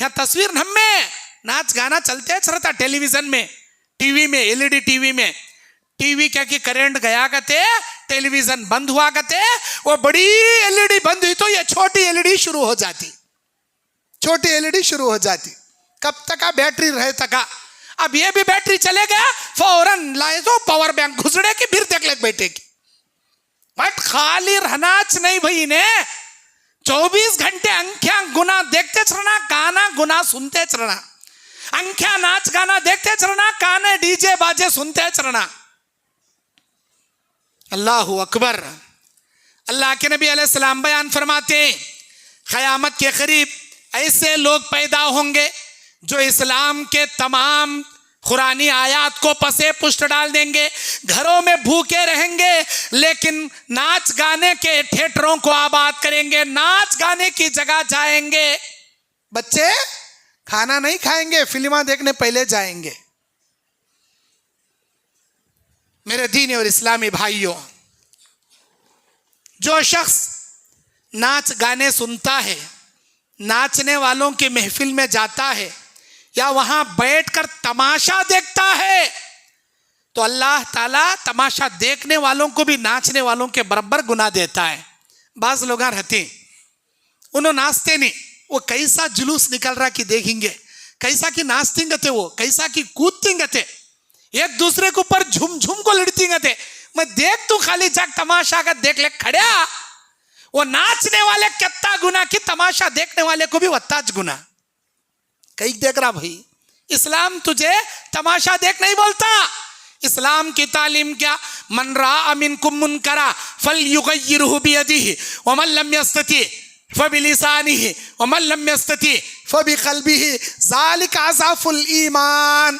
यहाँ तस्वीर हमें नाच गाना चलते रहता टेलीविजन में, टीवी में, एलईडी टीवी में। टीवी क्या कि करंट गया करते, टेलीविजन बंद हुआ करते, वो बड़ी एलईडी बंद हुई तो ये छोटी एलईडी शुरू हो जाती, छोटी एलईडी शुरू हो जाती। कब तक बैटरी रहे तक। अब ये भी बैटरी चले गया, फौरन लाए तो पावर बैंक घुसड़े की फिर देख ले बैठे की। बट खाली रहनाच नहीं भाई ने, 24 घंटे अंख्या गुना देखते चलना, गाना गुना सुनते चलना, अंख्या नाच गाना देखते चलना, काने डीजे बाजे सुनते चलना। अल्लाहु अकबर। अल्लाह के नबी अलैहिस्सलाम बयान फरमाते हैं, क़यामत के करीब ऐसे लोग पैदा होंगे जो इस्लाम के तमाम कुरानी आयात को पसे पुष्ट डाल देंगे, घरों में भूखे रहेंगे, लेकिन नाच गाने के थिएटरों को आबाद करेंगे, नाच गाने की जगह जाएंगे। बच्चे खाना नहीं खाएंगे, फिल्मा देखने पहले जाएंगे। मेरे दीनी और इस्लामी भाइयों, जो शख्स नाच गाने सुनता है, नाचने वालों की महफिल में जाता है या वहां बैठकर तमाशा देखता है, तो अल्लाह ताला तमाशा देखने वालों को भी नाचने वालों के बराबर गुनाह देता है। बाज लोग रहते उन्होंने नाचते नहीं, वो कैसा जुलूस निकल रहा कि देखेंगे, कैसा की नाचती थे, वो कैसा की कूदती थे, एक दूसरे के ऊपर झुम झुम को लड़ती थे। मैं देख तू खाली जाग तमाशा का देख ले खड़िया, वो नाचने वाले कितना गुना की तमाशा देखने वाले को भी वत्ताज गुना। कहीं देख रहा भाई, इस्लाम तुझे तमाशा देख नहीं बोलता। इस्लाम की तालीम क्या, मन रा मिनकुम मुनकरा फलयुगय्यिरहु बियदिही वमन लम यस्तति फबिलिसानिही वमन लम यस्तति फबिक़ल्बिही ज़ालिका अज़अफ़ुल ईमान।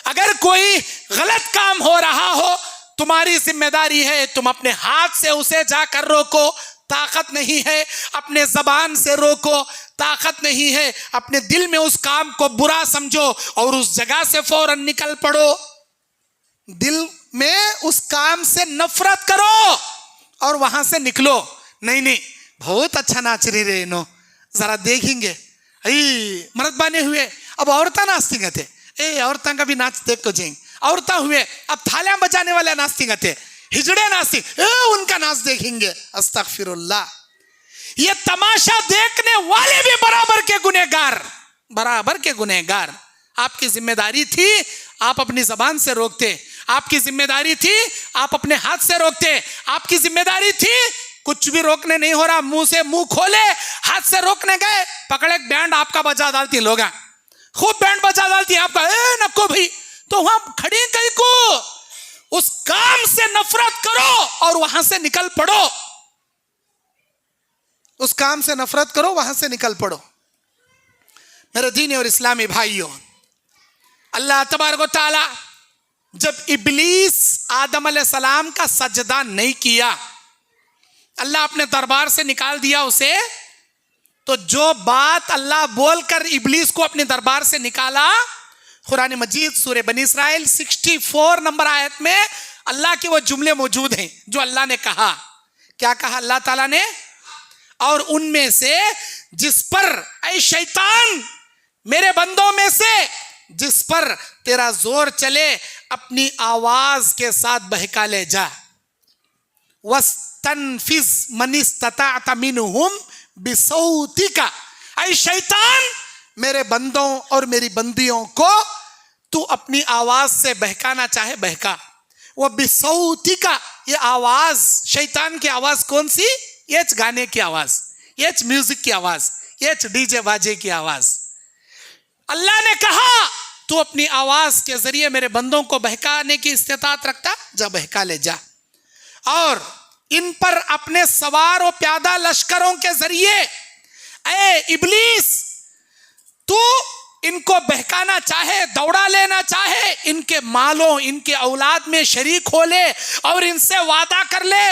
अगर कोई गलत काम हो रहा हो, तुम्हारी जिम्मेदारी है तुम अपने हाथ से उसे जाकर रोको, ताकत नहीं है अपने जबान से रोको, ताकत नहीं है अपने दिल में उस काम को बुरा समझो और उस जगह से फौरन निकल पड़ो। दिल में उस काम से नफरत करो और वहां से निकलो। नहीं नहीं बहुत अच्छा नाच रही रे नो, जरा देखेंगे मर्द बने हुए, अब औरतें नाचती थे, औरतों का भी नाच देख को जाएंगे, औरतें हुए अब थालियां बजाने वाले नाचती थे, हिजड़े नाचती, उनका नाच देखेंगे। अस्तगफिरुल्लाह। ये तमाशा देखने वाले भी बराबर के गुनहगार, बराबर के गुनहगार। आपकी जिम्मेदारी थी आप अपनी जबान से रोकते, आपकी जिम्मेदारी थी आप अपने हाथ से रोकते, आपकी जिम्मेदारी थी कुछ भी रोकने नहीं हो रहा, मुंह से मुंह खोले, हाथ से रोकने गए, पकड़े बैंड आपका बजा डालती, लोग खूब बैंड बजा डालती आपका, नको भाई, तो वहां खड़ी कहीं को उस काम से नफरत करो और वहां से निकल पड़ो, उस काम से नफरत करो, वहां से निकल पड़ो। मेरे दीनी और इस्लामी भाइयों, अल्लाह तबारक व तआला जब इब्लीस आदम अलैहिस्सलाम का सजदा नहीं किया, अल्लाह अपने दरबार से निकाल दिया उसे, तो जो बात अल्लाह बोलकर इब्लीस को अपने दरबार से निकाला, कुरान मजीद सूरह बनी इस्राइल 64 नंबर आयत में अल्लाह के वो जुमले मौजूद हैं जो अल्लाह ने कहा। क्या कहा अल्लाह ताला ने? और उनमें से जिस पर, ऐ शैतान, मेरे बंदों में से जिस पर तेरा जोर चले, अपनी आवाज के साथ बहका ले जा। वस्तनफिज मन इस्तताअत मिनहुम बिसौतिका, ऐ शैतान, मेरे बंदों और मेरी बंदियों को तू अपनी आवाज से बहकाना चाहे बहका। वो बिसौतिका, ये आवाज, शैतान की आवाज कौन सी? ये गाने की आवाज, ये म्यूजिक की आवाज, ये डीजे बाजे की आवाज। अल्लाह ने कहा तू अपनी आवाज के जरिए मेरे बंदों को बहकाने की इस्तिताअत रखता, जा बहका ले जा। और इन पर अपने सवार और प्यादा लश्करों के जरिए, ए इब्लीस, तू इनको बहकाना चाहे, दौड़ा लेना चाहे, इनके मालों, इनके औलाद में शरीक हो ले और इनसे वादा कर ले।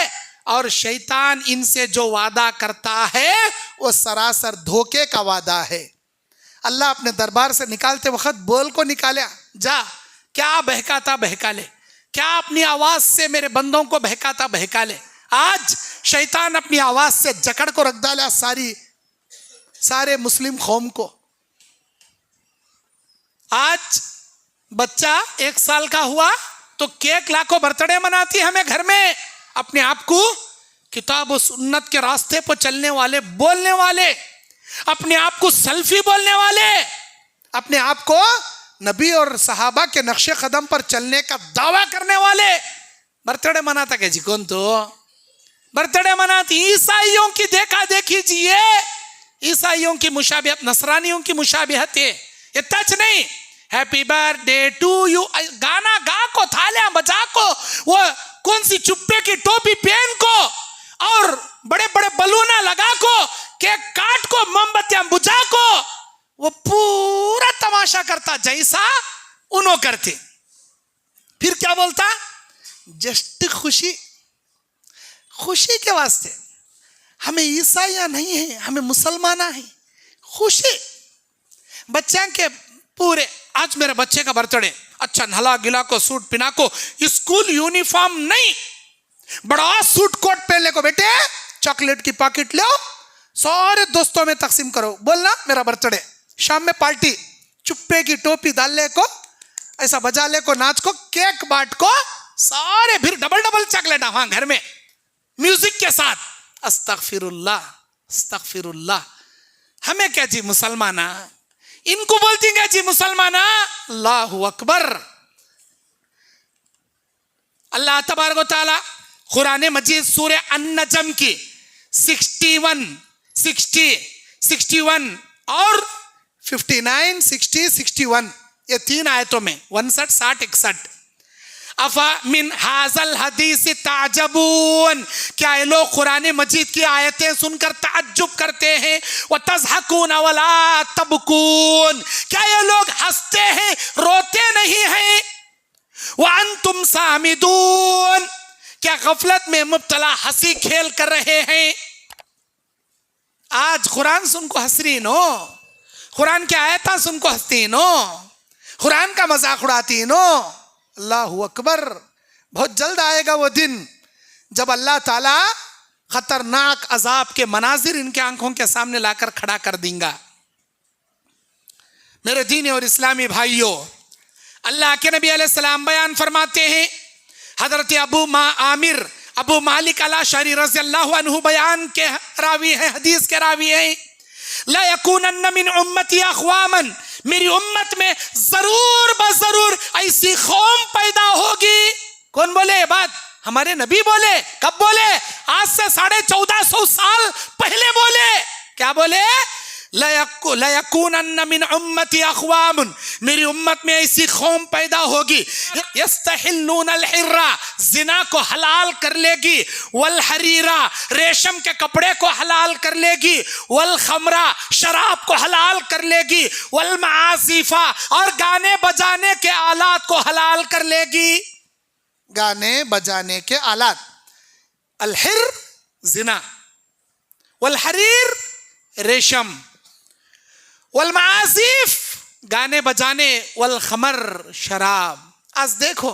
और शैतान इनसे जो वादा करता है वो सरासर धोखे का वादा है। अल्लाह अपने दरबार से निकालते वक्त बोल को निकाला, जा क्या बहकाता बहका ले, क्या अपनी आवाज से मेरे बंदों को बहकाता बहका ले। आज शैतान अपनी आवाज से जकड़ को रख डाला सारे मुस्लिम कौम को। आज बच्चा 1 साल का हुआ तो केक लाको बर्थडे मनाती है हमें घर में, अपने आप को किताब और सुन्नत के रास्ते पर चलने वाले, बोलने वाले, अपने आप को सल्फी बोलने वाले, अपने आप को नबी और सहाबा के नक्शे कदम पर चलने का दावा करने वाले बर्थडे मनाता क्या जी? कौन तो बर्थडे मनाती? ईसाइयों की देखा देखी जी, ईसाइयों की मुशाबिहत, नसरानियों की मुशाबिहत है ये, टच नहीं। हैप्पी बर्थडे टू यू गाना गा को, थालियां बजा को, वो कौन सी चुप्पे की टोपी पहन को और बड़े बड़े बलूना लगा को, केक काट को, मोमबत्तियां बुझा को वो पूरा तमाशा करता जैसा उन्हों करते। फिर क्या बोलता? जस्ट खुशी, खुशी के वास्ते। हमें ईसाइया नहीं है, हमें मुसलमाना है। खुशी बच्चे के पूरे, आज मेरे बच्चे का बर्थडे, अच्छा नला गिला को सूट पिना को, स्कूल यूनिफॉर्म नहीं, बड़ा सूट कोट पहन ले को, बेटे चॉकलेट की पैकेट लो, सारे दोस्तों में तकसीम करो, बोलना मेरा बर्थडे, शाम में पार्टी, चुप्पे की टोपी डाल ले को, ऐसा बजा ले को, नाच को, केक बांट को, सारे फिर डबल डबल चॉकलेट वहां घर में म्यूजिक के साथ। अस्तगफिरुल्लाह, अस्तगफिरुल्लाह। हमें क्या जी मुसलमाना, इनको बोलती क्या जी मुसलमाना? अल्लाहु अकबर। अल्लाह तबारक व तआला कुरान मजीद सूरे अन-नजम की 61, 60, 61 और 59, 60, 61 ये 3 आयतों में 59, 60, 61 अफा मिन हाजल हदीस ताजबून, क्या ये लोग कुरान मजीद की आयतें सुनकर ताज्जुब करते हैं? व तज़हकून वला तबकून, क्या ये लोग हंसते हैं रोते नहीं हैं? व अंतुम सामिदून, क्या गफलत में मुब्तला हंसी खेल कर रहे हैं? आज कुरान सुन को हंस रही नो, कुरान की आयता सुन को हंसती नो, कुरान का मजाक उड़ाती नो। अल्लाहु अकबर। बहुत जल्द आएगा वो दिन जब अल्लाह ताला खतरनाक अजाब के मनाजिर इनके आंखों के सामने लाकर खड़ा कर देगा। मेरे दीनी और इस्लामी भाइयों, अल्लाह के नबी अलैहिस्सलाम बयान फरमाते हैं, हजरत अबू मालिक अल-अशअरी रज़ियल्लाहु अन्हु बयान के रावी है, हदीस के रावी है, ला यकूनन्न मिन उम्मती अक़वामन, मेरी उम्मत में जरूर बजरूर ऐसी कौम पैदा होगी। कौन बोले ये बात? हमारे नबी बोले। कब बोले? आज से 1450 साल पहले बोले। क्या बोले? लयकूनन्न मिन उम्मती अक़वामुन, मेरी उम्मत में ऐसी कौम पैदा होगी, यस्तहिल्लूनल हिर्रा, जिना को हलाल कर लेगी, वल हरीरा, रेशम के कपड़े को हलाल कर लेगी, वल खमरा, शराब को हलाल कर लेगी, वल मासीफा, और गाने बजाने के आलात को हलाल कर लेगी। गाने बजाने के आलात, अल हिर जिना, वल हरीर रेशम, वल मासीफ गाने बजाने, वल खमर शराब। आज देखो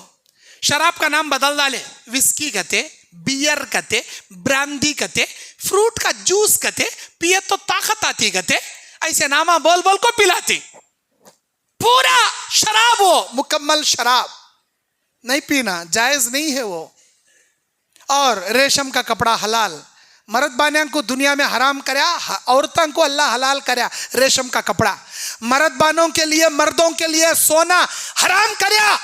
शराब का नाम बदल डाले, विस्की कहते, बियर कहते, ब्रांदी कहते, फ्रूट का जूस कहते, पिए तो ताकत आती कहते, ऐसे नामा बोल बोल को पिलाती। पूरा शराब हो, मुकम्मल शराब नहीं पीना, जायज नहीं है वो। और रेशम का कपड़ा हलाल, मर्द बानियां को दुनिया में हराम करया, औरतों को अल्लाह हलाल करया रेशम का कपड़ा। मर्द बानों के लिए, मर्दों के लिए सोना हराम करया,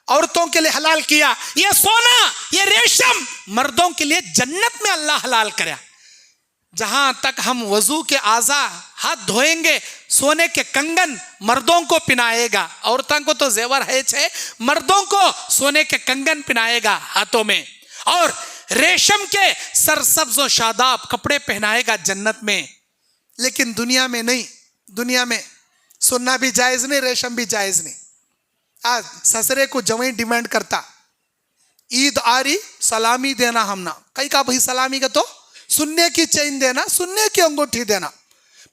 औरतों के लिए हलाल किया। ये सोना, ये रेशम मर्दों के लिए जन्नत में अल्लाह हलाल करया। जहां तक हम वजू के आज़ा हाथ धोएंगे, सोने के कंगन मर्दों को पिनाएगा, औरतों को तो जेवर है छे, मर्दों को सोने के कंगन पिनाएगा हाथों में, और रेशम के सरसब्ज और शादाब कपड़े पहनाएगा जन्नत में। लेकिन दुनिया में नहीं, दुनिया में सोना भी जायज नहीं, रेशम भी जायज नहीं। आज ससुरे को जवाई डिमांड करता, ईद आ रही सलामी देना, हमना कई का भाई सलामी का तो सुन्ने की चेन देना, सुन्ने की अंगूठी देना।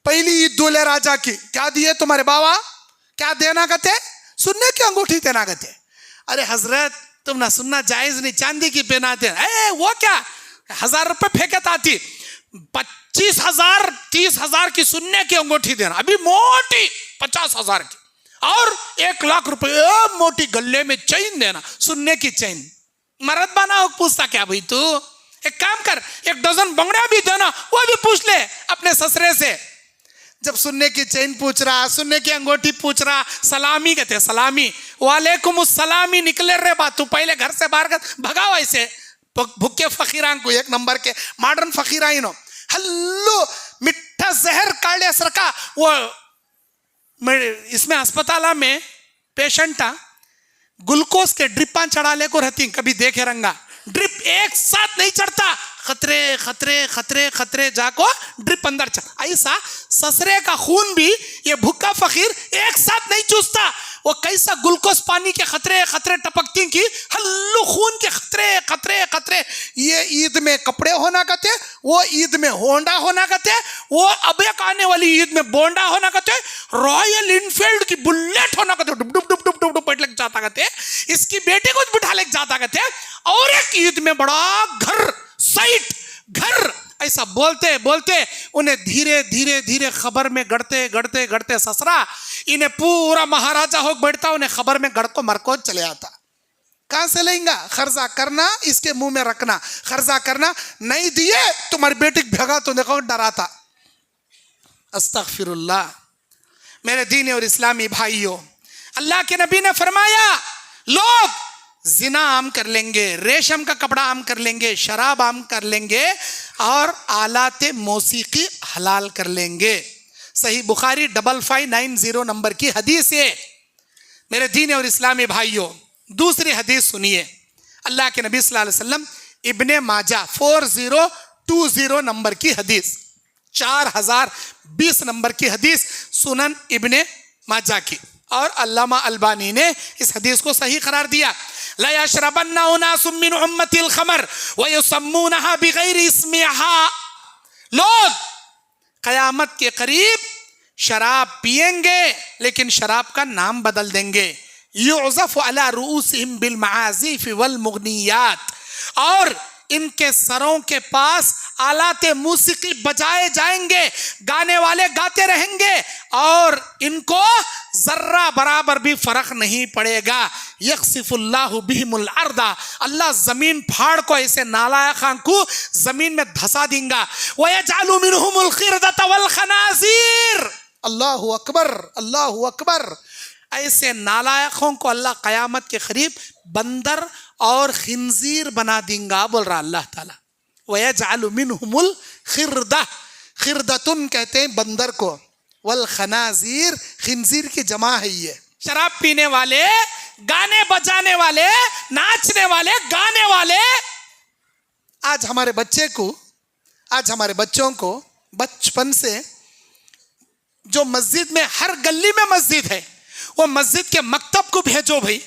पहली ईद दूल्हे राजा की क्या दिए तुम्हारे बाबा, क्या देना कहते? सुन्ने की अंगूठी देना कहते। अरे हजरत तुम ना सुनना जायज नहीं, चांदी की पहनाते। वो क्या 1000 रुपए फेंकत आती, 25,000 30,000 की सुन्ने की अंगूठी देना, अभी मोटी 50,000 की, और 1 लाख रुपए मोटी गले में चेन देना, सुन्ने की चेन। मर्द बना हो पूछता क्या भाई तू, एक काम कर 1 डजन बंगड़ा भी देना, वो भी पूछ ले अपने ससुरे से। जब सुन्ने की चेन पूछ रहा, सुन्ने की अंगूठी पूछ रहा, सलामी कहते, सलामी, वालेकुम सलामी निकले रे बात, तू पहले घर से बाहर भगाओ ऐसे भूखे फकीरान को, 1 नंबर के मॉडर्न फकीरा ही नो, हल्लो मिठा जहर काले असर का। वो इसमें अस्पताल में पेशेंट ग्लूकोज के ड्रिपां चढ़ा ले को रहती, कभी देखे रंगा ड्रिप एक साथ नहीं चढ़ता, खतरे खतरे खतरे खतरे जाको ड्रिप अंदर चढ़। ऐसा ससरे का खून भी ये भूखा फकीर एक साथ नहीं चूसता। वो कैसा ग्लूकोज पानी के खतरे खतरे टपकती की हल्लू खून के खतरे खतरे खतरे। ये ईद में कपड़े होना कहते, वो ईद में होंडा होना कहते, वो अब एक आने वाली ईद में बोंडा होना कहते, रॉयल इनफील्ड की बुलेट होना कहते, डुब डुब डुब डुब डुब डुब बैठ लग जाता कहते, इसकी बेटे को बिठा लग जाता कहते, और एक ईद में बड़ा घर साइट घर। ऐसा बोलते बोलते उन्हें धीरे धीरे धीरे खबर में गढ़ते गढ़ते गढ़ते ससरा इन्हें पूरा महाराजा हो बैठता, उन्हें खबर में गढ़ को मरको चले आता। कहां से लेंगा? खर्चा करना, इसके मुंह में रखना, खर्चा करना, नहीं दिए तुम्हारी बेटी भगा तो देखो डराता। अस्तगफिरुल्लाह। मेरे दीन और इस्लामी भाइयों, अल्लाह के नबी ने फरमाया लोग जिना आम कर लेंगे, रेशम का कपड़ा आम कर लेंगे, शराब आम कर लेंगे और आलाते मौसीकी हलाल कर लेंगे। सही बुखारी 5590 नंबर की हदीस है। मेरे दीन और इस्लामी भाइयों, दूसरी हदीस सुनिए। अल्लाह के नबी सल्लल्लाहु अलैहि वसल्लम, इब्ने माजा 4020 नंबर की हदीस, 4020 नंबर की हदीस सुनन इब्ने माजा की, और अल्लामा अलबानी ने इस हदीस को सही करार दिया। ला यशरबन्ना उनासुम मिन उम्मतिल खमर व युसम्मूनहा बिगैरि इस्मिहा। लोग कयामत के करीब शराब पिएंगे लेकिन शराब का नाम बदल देंगे। युज़फ़ु अला रुऊसिहिम बिल मआज़िफ़ वल मुग़नियात, और इनके सरों के पास आलाते मूसिकी बजाए जाएंगे, गाने वाले गाते रहेंगे और इनको जर्रा बराबर भी फर्क नहीं पड़ेगा। यख्सिफुल्लाहु बिहिमुल अर्दा, अल्लाह जमीन फाड़ को ऐसे नालायकों को जमीन में धसा देगा। व यजअलु मिनहुमुल क़िरदता वल खनाज़ीर। अल्लाहु अकबर, अल्लाहु अकबर। ऐसे नालायकों को अल्लाह कयामत के करीब बंदर और खिंजीर बना देगा, बोल रहा अल्लाह ताला। वयजअलु मिनहुमुल खिरदा, खिरदतुन कहते हैं बंदर को, वल खनाजीर खिंजीर की जमा है। ये शराब पीने वाले, गाने बजाने वाले, नाचने वाले, गाने वाले। आज हमारे बच्चों को बचपन से जो मस्जिद में, हर गली में मस्जिद है, वो मस्जिद के मकतब को भेजो भाई।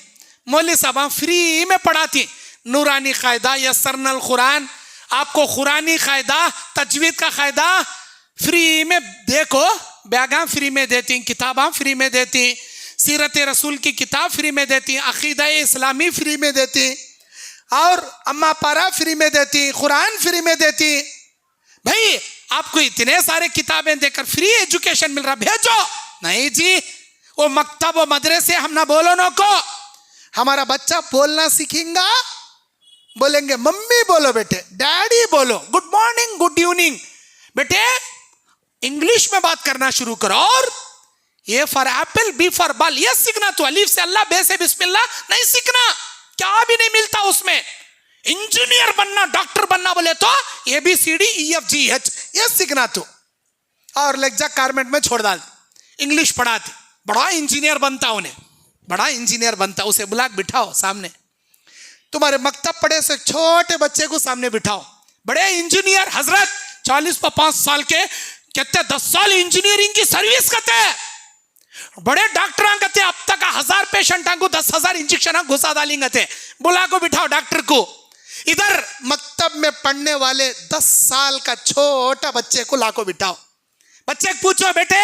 मौलवी साहब फ्री में पढ़ाती नूरानी कायदा, यस्सरनल कुरान, आपको कुरानी कायदा, तजवीद का कायदा फ्री में देखो, बैगा फ्री में देती, किताबा फ्री में देती, सीरत रसूल की किताब फ्री में देती, अकीदा इस्लामी फ्री में देती, और अम्मा पारा फ्री में देती, कुरान फ्री में देती। भाई आपको इतने सारे किताबें देकर फ्री एजुकेशन मिल रहा, भेजो। नहीं जी, वो मकतब व मदरसे हम ना बोलो नो को। हमारा बच्चा बोलना सीखेगा, बोलेंगे मम्मी बोलो बेटे, डैडी बोलो, गुड मॉर्निंग गुड इवनिंग, बेटे इंग्लिश में बात करना शुरू करो। और A for apple, B for ball, ये सीखना। तो अलीफ से अल्लाह, बे से बिस्मिल्लाह नहीं सीखना, क्या भी नहीं मिलता उसमें। इंजीनियर बनना, डॉक्टर बनना बोले तो ABCDEFGH ये सीखना। तो और लेक्जा गारमेंट में छोड़ डाल, इंग्लिश पढ़ाती, बड़ा इंजीनियर बनता, उन्हें बड़ा इंजीनियर बनता। उसे बुला बिठाओ सामने, तुम्हारे मकतब पढ़े से छोटे बच्चे को सामने बिठाओ, बड़े इंजीनियर हजरत 40-5 साल के कहते 10 साल इंजीनियरिंग की सर्विस करते हैं, बड़े डॉक्टर कहते अब तक 1000 पेशेंट को 10,000 इंजेक्शन घुसा डालेंगे थे। बुला को बिठाओ डॉक्टर को। इधर मकतब में पढ़ने वाले 10 साल का छोटा बच्चे को लाको बिठाओ, बच्चे को पूछो बेटे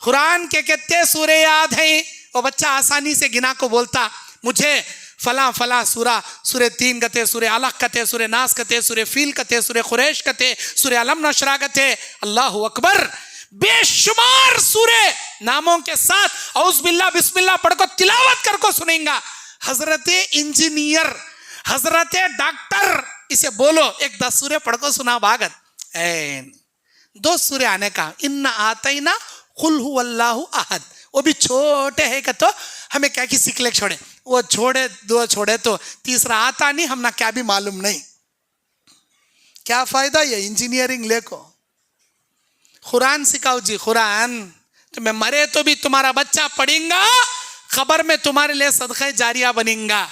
कुरान के कितने सूरे याद हैं? वो बच्चा आसानी से गिना को बोलता, मुझे फला फला सूरा, सूरे 3 कते, सूरे अलग कते, सूरे नास कते, सूरे फील कते, सूरे कुरैश कते, सूरे अलम नशरा कते। अल्लाह अकबर, बेशुमार सूरे नामों के साथ औज़ बिल्लाह बिस्मिल्लाह पढ़ को तिलावत कर को सुनेगा। हजरत इंजीनियर, हजरत डॉक्टर, इसे बोलो एक 10 सूरे पढ़ को सुना भागत। 2 सूरे आने का, इन्ना आतैना कुल हुवल्लाहु अहद, वो भी छोटे है का, तो हमें क्या की सीख ले छोड़े, वो छोड़े 2 छोड़े तो तीसरा आता नहीं, हम ना क्या भी मालूम नहीं। क्या फायदा ये इंजीनियरिंग ले को? कुरान सिखाओ जी, कुरान। तुम्हें मरे तो भी तुम्हारा बच्चा पढ़ेगा, खबर में तुम्हारे लिए सदक़े जारिया बनेगा।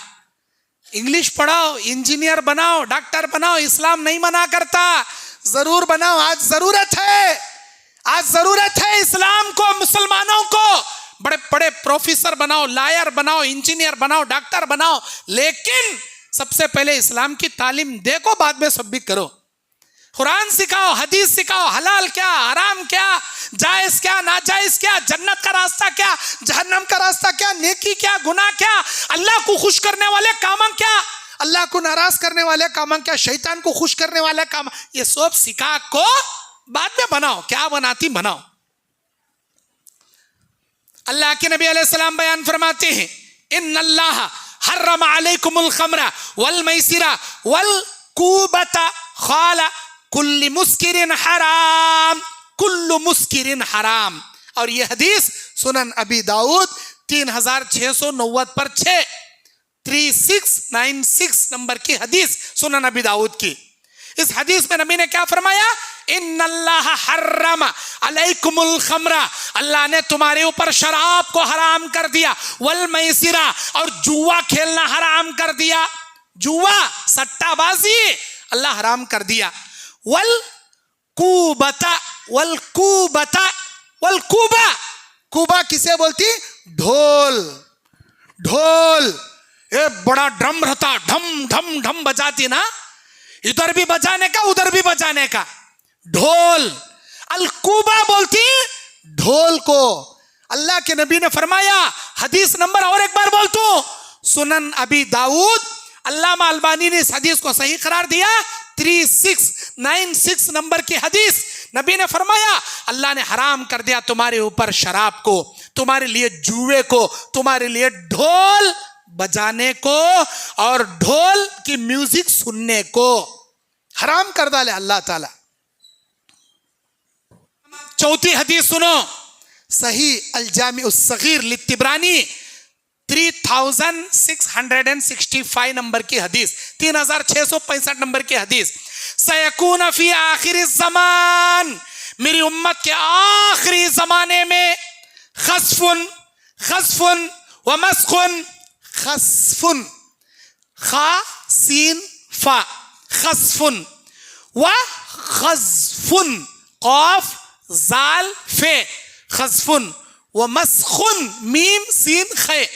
इंग्लिश पढ़ाओ, इंजीनियर बनाओ, डॉक्टर बनाओ, इस्लाम नहीं मना करता। जरूर बनाओ, आज जरूरत है, आज जरूरत है इस्लाम को, मुसलमानों को बड़े बड़े प्रोफेसर बनाओ, लॉयर बनाओ, इंजीनियर बनाओ, डॉक्टर बनाओ, लेकिन सबसे पहले इस्लाम की तालीम देखो, बाद में सब भी करो। कुरान सिखाओ, हदीस सिखाओ, हलाल क्या, हराम क्या, जायज क्या, नाजायज क्या, जन्नत का रास्ता क्या, जहन्नम का रास्ता क्या, नेकी क्या, गुनाह क्या, अल्लाह को खुश करने वाले काम क्या, अल्लाह को नाराज करने वाले काम क्या, शैतान को खुश करने वाले काम, ये सब सिखा को बाद में बनाओ, क्या बनाती बनाओ। अल्लाह के नबी अलैहिस्सलाम बयान फरमाते हैं, इन्नल्लाह हर्रम अलैकुमुल खमरा वल मैसिरा वल कुबता खाला कुल्लि मुस्किरिन हराम, कुल्लु मुस्किरिन हराम। और यह हदीस सुनन अबी दाऊद 3690 पर 3696 नंबर की हदीस सुनन अबी दाऊद की। इस हदीस में नबी ने क्या फरमाया, इन्नल्लाह हर्रम अलैकुमुल खमरा, अल्लाह ने तुम्हारे ऊपर शराब को हराम कर दिया, वल मैसिरा, और जुआ खेलना हराम कर दिया, जुआ सट्टाबाजी अल्लाह हराम कर दिया, वल कुबता, वल कुबता, वल कुबा, कुबा किसे बोलती, ढोल, ढोल ये बड़ा ड्रम रहता, ढम ढम ढम बजाती ना, इधर भी बजाने का उधर भी बजाने का, ढोल, अलकुबा बोलती ढोल को। अल्लाह के नबी ने फरमाया, हदीस नंबर और एक बार बोल तू, सुनन अबी दाऊद, अल्लामा अलबानी ने इस हदीस को सही करार दिया, 3696 नंबर की हदीस। नबी ने फरमाया, अल्लाह ने हराम कर दिया तुम्हारे ऊपर शराब को, तुम्हारे लिए जुए को, तुम्हारे लिए ढोल बजाने को और ढोल की म्यूजिक सुनने को हराम कर डाले अल्लाह ताला। चौथी हदीस सुनो, सही अल जामी उस सगीर लित्तिब्रानी 3665 नंबर की हदीस, 3665 नंबर की हदीस। सयकून फी आखिरी ज़मान, मेरी उम्मत के आखिरी जमाने में खस्फुन, खस्फुन व मस्खुन, खस्फुन, खा सीन फा, खस्फुन व खस्फुन, कौफ जाल फे, खस्फुन व मस्खुन, मीम सीन खे।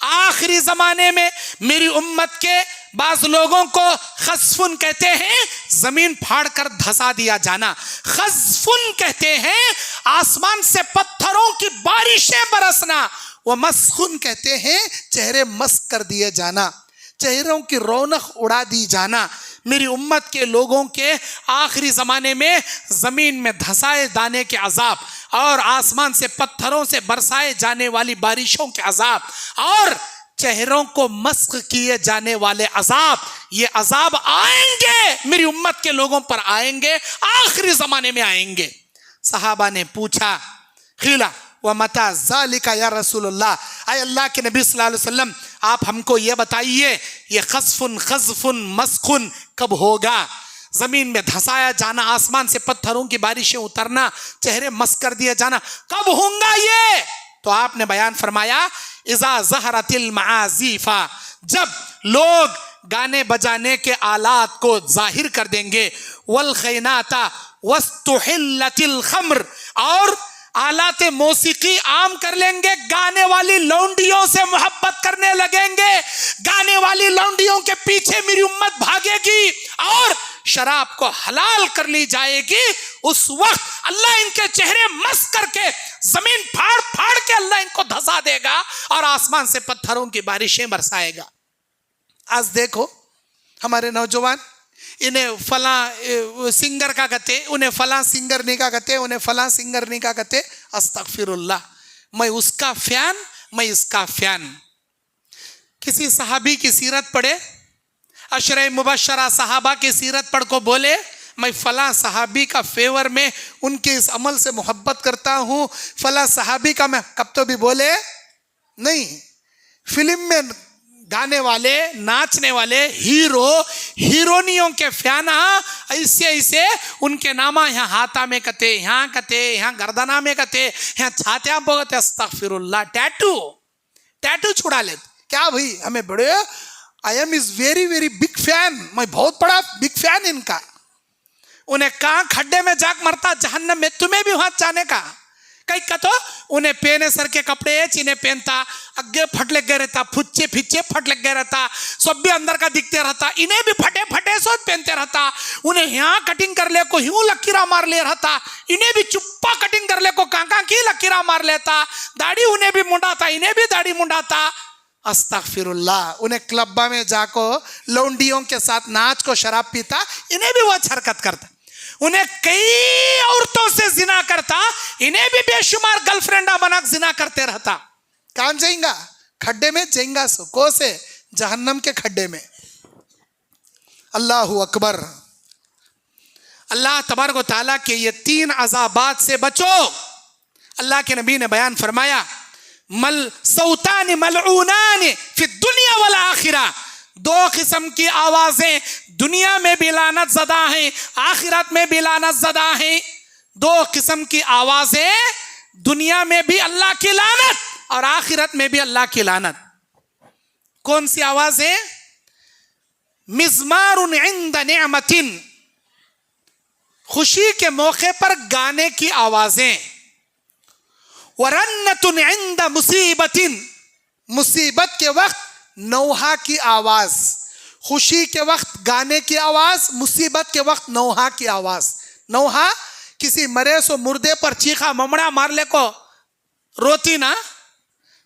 आखिरी जमाने में मेरी उम्मत के बाज लोगों को खस्फुन कहते हैं जमीन फाड़ कर धसा दिया जाना, खस्फुन कहते हैं आसमान से पत्थरों की बारिशें बरसना, वह मस्खुन कहते हैं चेहरे मस्क कर दिए जाना, चेहरों की रौनक उड़ा दी जाना। मेरी उम्मत के लोगों के आखिरी ज़माने में ज़मीन में धसाए दाने के अजाब और आसमान से पत्थरों से बरसाए जाने वाली बारिशों के अजाब और चेहरों को मस्क किए जाने वाले अजाब, ये अजाब आएंगे, मेरी उम्मत के लोगों पर आएंगे, आखिरी ज़माने में आएंगे। सहाबा ने पूछा, खिला व मता ज़ालिका या रसूलुल्लाह, आए अल्लाह के नबी सल्लल्लाहु अलैहि वसल्लम आप हमको ये बताइए, ये खस्फुन, खज़फुन, मस्खुन कब होगा? जमीन में धसाया जाना, आसमान से पत्थरों की बारिशें उतरना, चेहरे मस्क कर दिया जाना, कब होगा ये? तो आपने बयान फरमाया, इज़ा ज़हरतिल मआज़ीफ़ा, जब लोग गाने बजाने के आलात को जाहिर कर देंगे, वल खैनाता वस्तुहिल्लतिल खम्र, और आलाते मौसीकी आम कर लेंगे, गाने वाली लौंडियों से मोहब्बत करने लगेंगे, गाने वाली लौंडियों के पीछे मेरी उम्मत भागेगी और शराब को हलाल कर ली जाएगी। उस वक्त अल्लाह इनके चेहरे मस्क करके जमीन फाड़ फाड़ के अल्लाह इनको धसा देगा और आसमान से पत्थरों की बारिशें बरसाएगा। आज देखो हमारे नौजवान, इन्हें फला सिंगर का कहते, उन्हें फला सिंगर नहीं का कहते, उन्हें फला सिंगर नहीं का कहते। अस्तगफिरुल्लाह, मैं उसका फैन, मैं इसका फैन। किसी सहाबी की सीरत पढ़े, अशरे मुबशरा सहाबा की सीरत पढ़ को बोले मैं फला सहाबी का फेवर में उनके इस अमल से मोहब्बत करता हूँ, फला सहाबी का मैं कब तो भी बोले नहीं। फिल्म में गाने वाले, नाचने वाले हीरो हीरोनियों के फैन ऐसे ऐसे उनके नामा यहाँ हाथा में कते, यहाँ कते, यहाँ गर्दना में कते, यहाँ छात्या बोगते। अस्तगफिरुल्लाह, टैटू टैटू छुड़ा ले क्या भाई? हमें बड़े I am is very very big fan, मैं बहुत बड़ा बिग फैन इनका। उन्हें कहा खड्डे में जाक मरता जहन्नम में, तुम्हें भी वहां जाने का। कई का तो उन्हें पहने सर के कपड़े चीने पहनता, अग्गे फट लग गया रहता, फुच्चे फिच्चे फट लग गया रहता, सब भी अंदर का दिखते रहता, इन्हें भी फटे फटे सोच पहनते रहता। उन्हें यहाँ कटिंग कर ले को यूं लकीरा मार ले रहता, इन्हें भी चुप्पा कटिंग कर ले को कांका की लकीरा मार लेता। दाढ़ी उन्हें भी मुंडाता, इन्हें भी दाढ़ी मुंडाता। अस्तगफिरुल्लाह। उन्हें क्लब्बा में जाको लौंडियों के साथ नाच को शराब पीता, इन्हें भी वो हरकत करता। उन्हें कई औरतों से जिना करता, इन्हें भी बेशुमार गर्लफ्रेंडा बना जिना करते रहता। कहां जाएगा? खड्डे में जाएगा। सो को से जहन्नम के खड्डे में। अल्लाहु अकबर। अल्लाह तबारक व तआला के ये 3 अज़ाबात से बचो। अल्लाह के नबी ने बयान फरमाया, मल सौतान मलऊनान फि दुनिया वल आखिरा, 2 किस्म की आवाजें दुनिया में भी लानत ज़दा हैं, आखिरत में भी लानत ज़दा हैं। 2 किस्म की आवाजें दुनिया में भी अल्लाह की लानत और आखिरत में भी अल्लाह की लानत। कौन सी आवाजें? मिज़मारुन इंद निअमतिन, खुशी के मौके पर गाने की आवाजें। वरन्नतुन इंद मुसीबतिन, मुसीबत के वक्त नौहा की आवाज। खुशी के वक्त गाने की आवाज, मुसीबत के वक्त नौहा की आवाज। नौहा किसी मरे सो मुर्दे पर चीखा ममड़ा मार ले को रोती ना,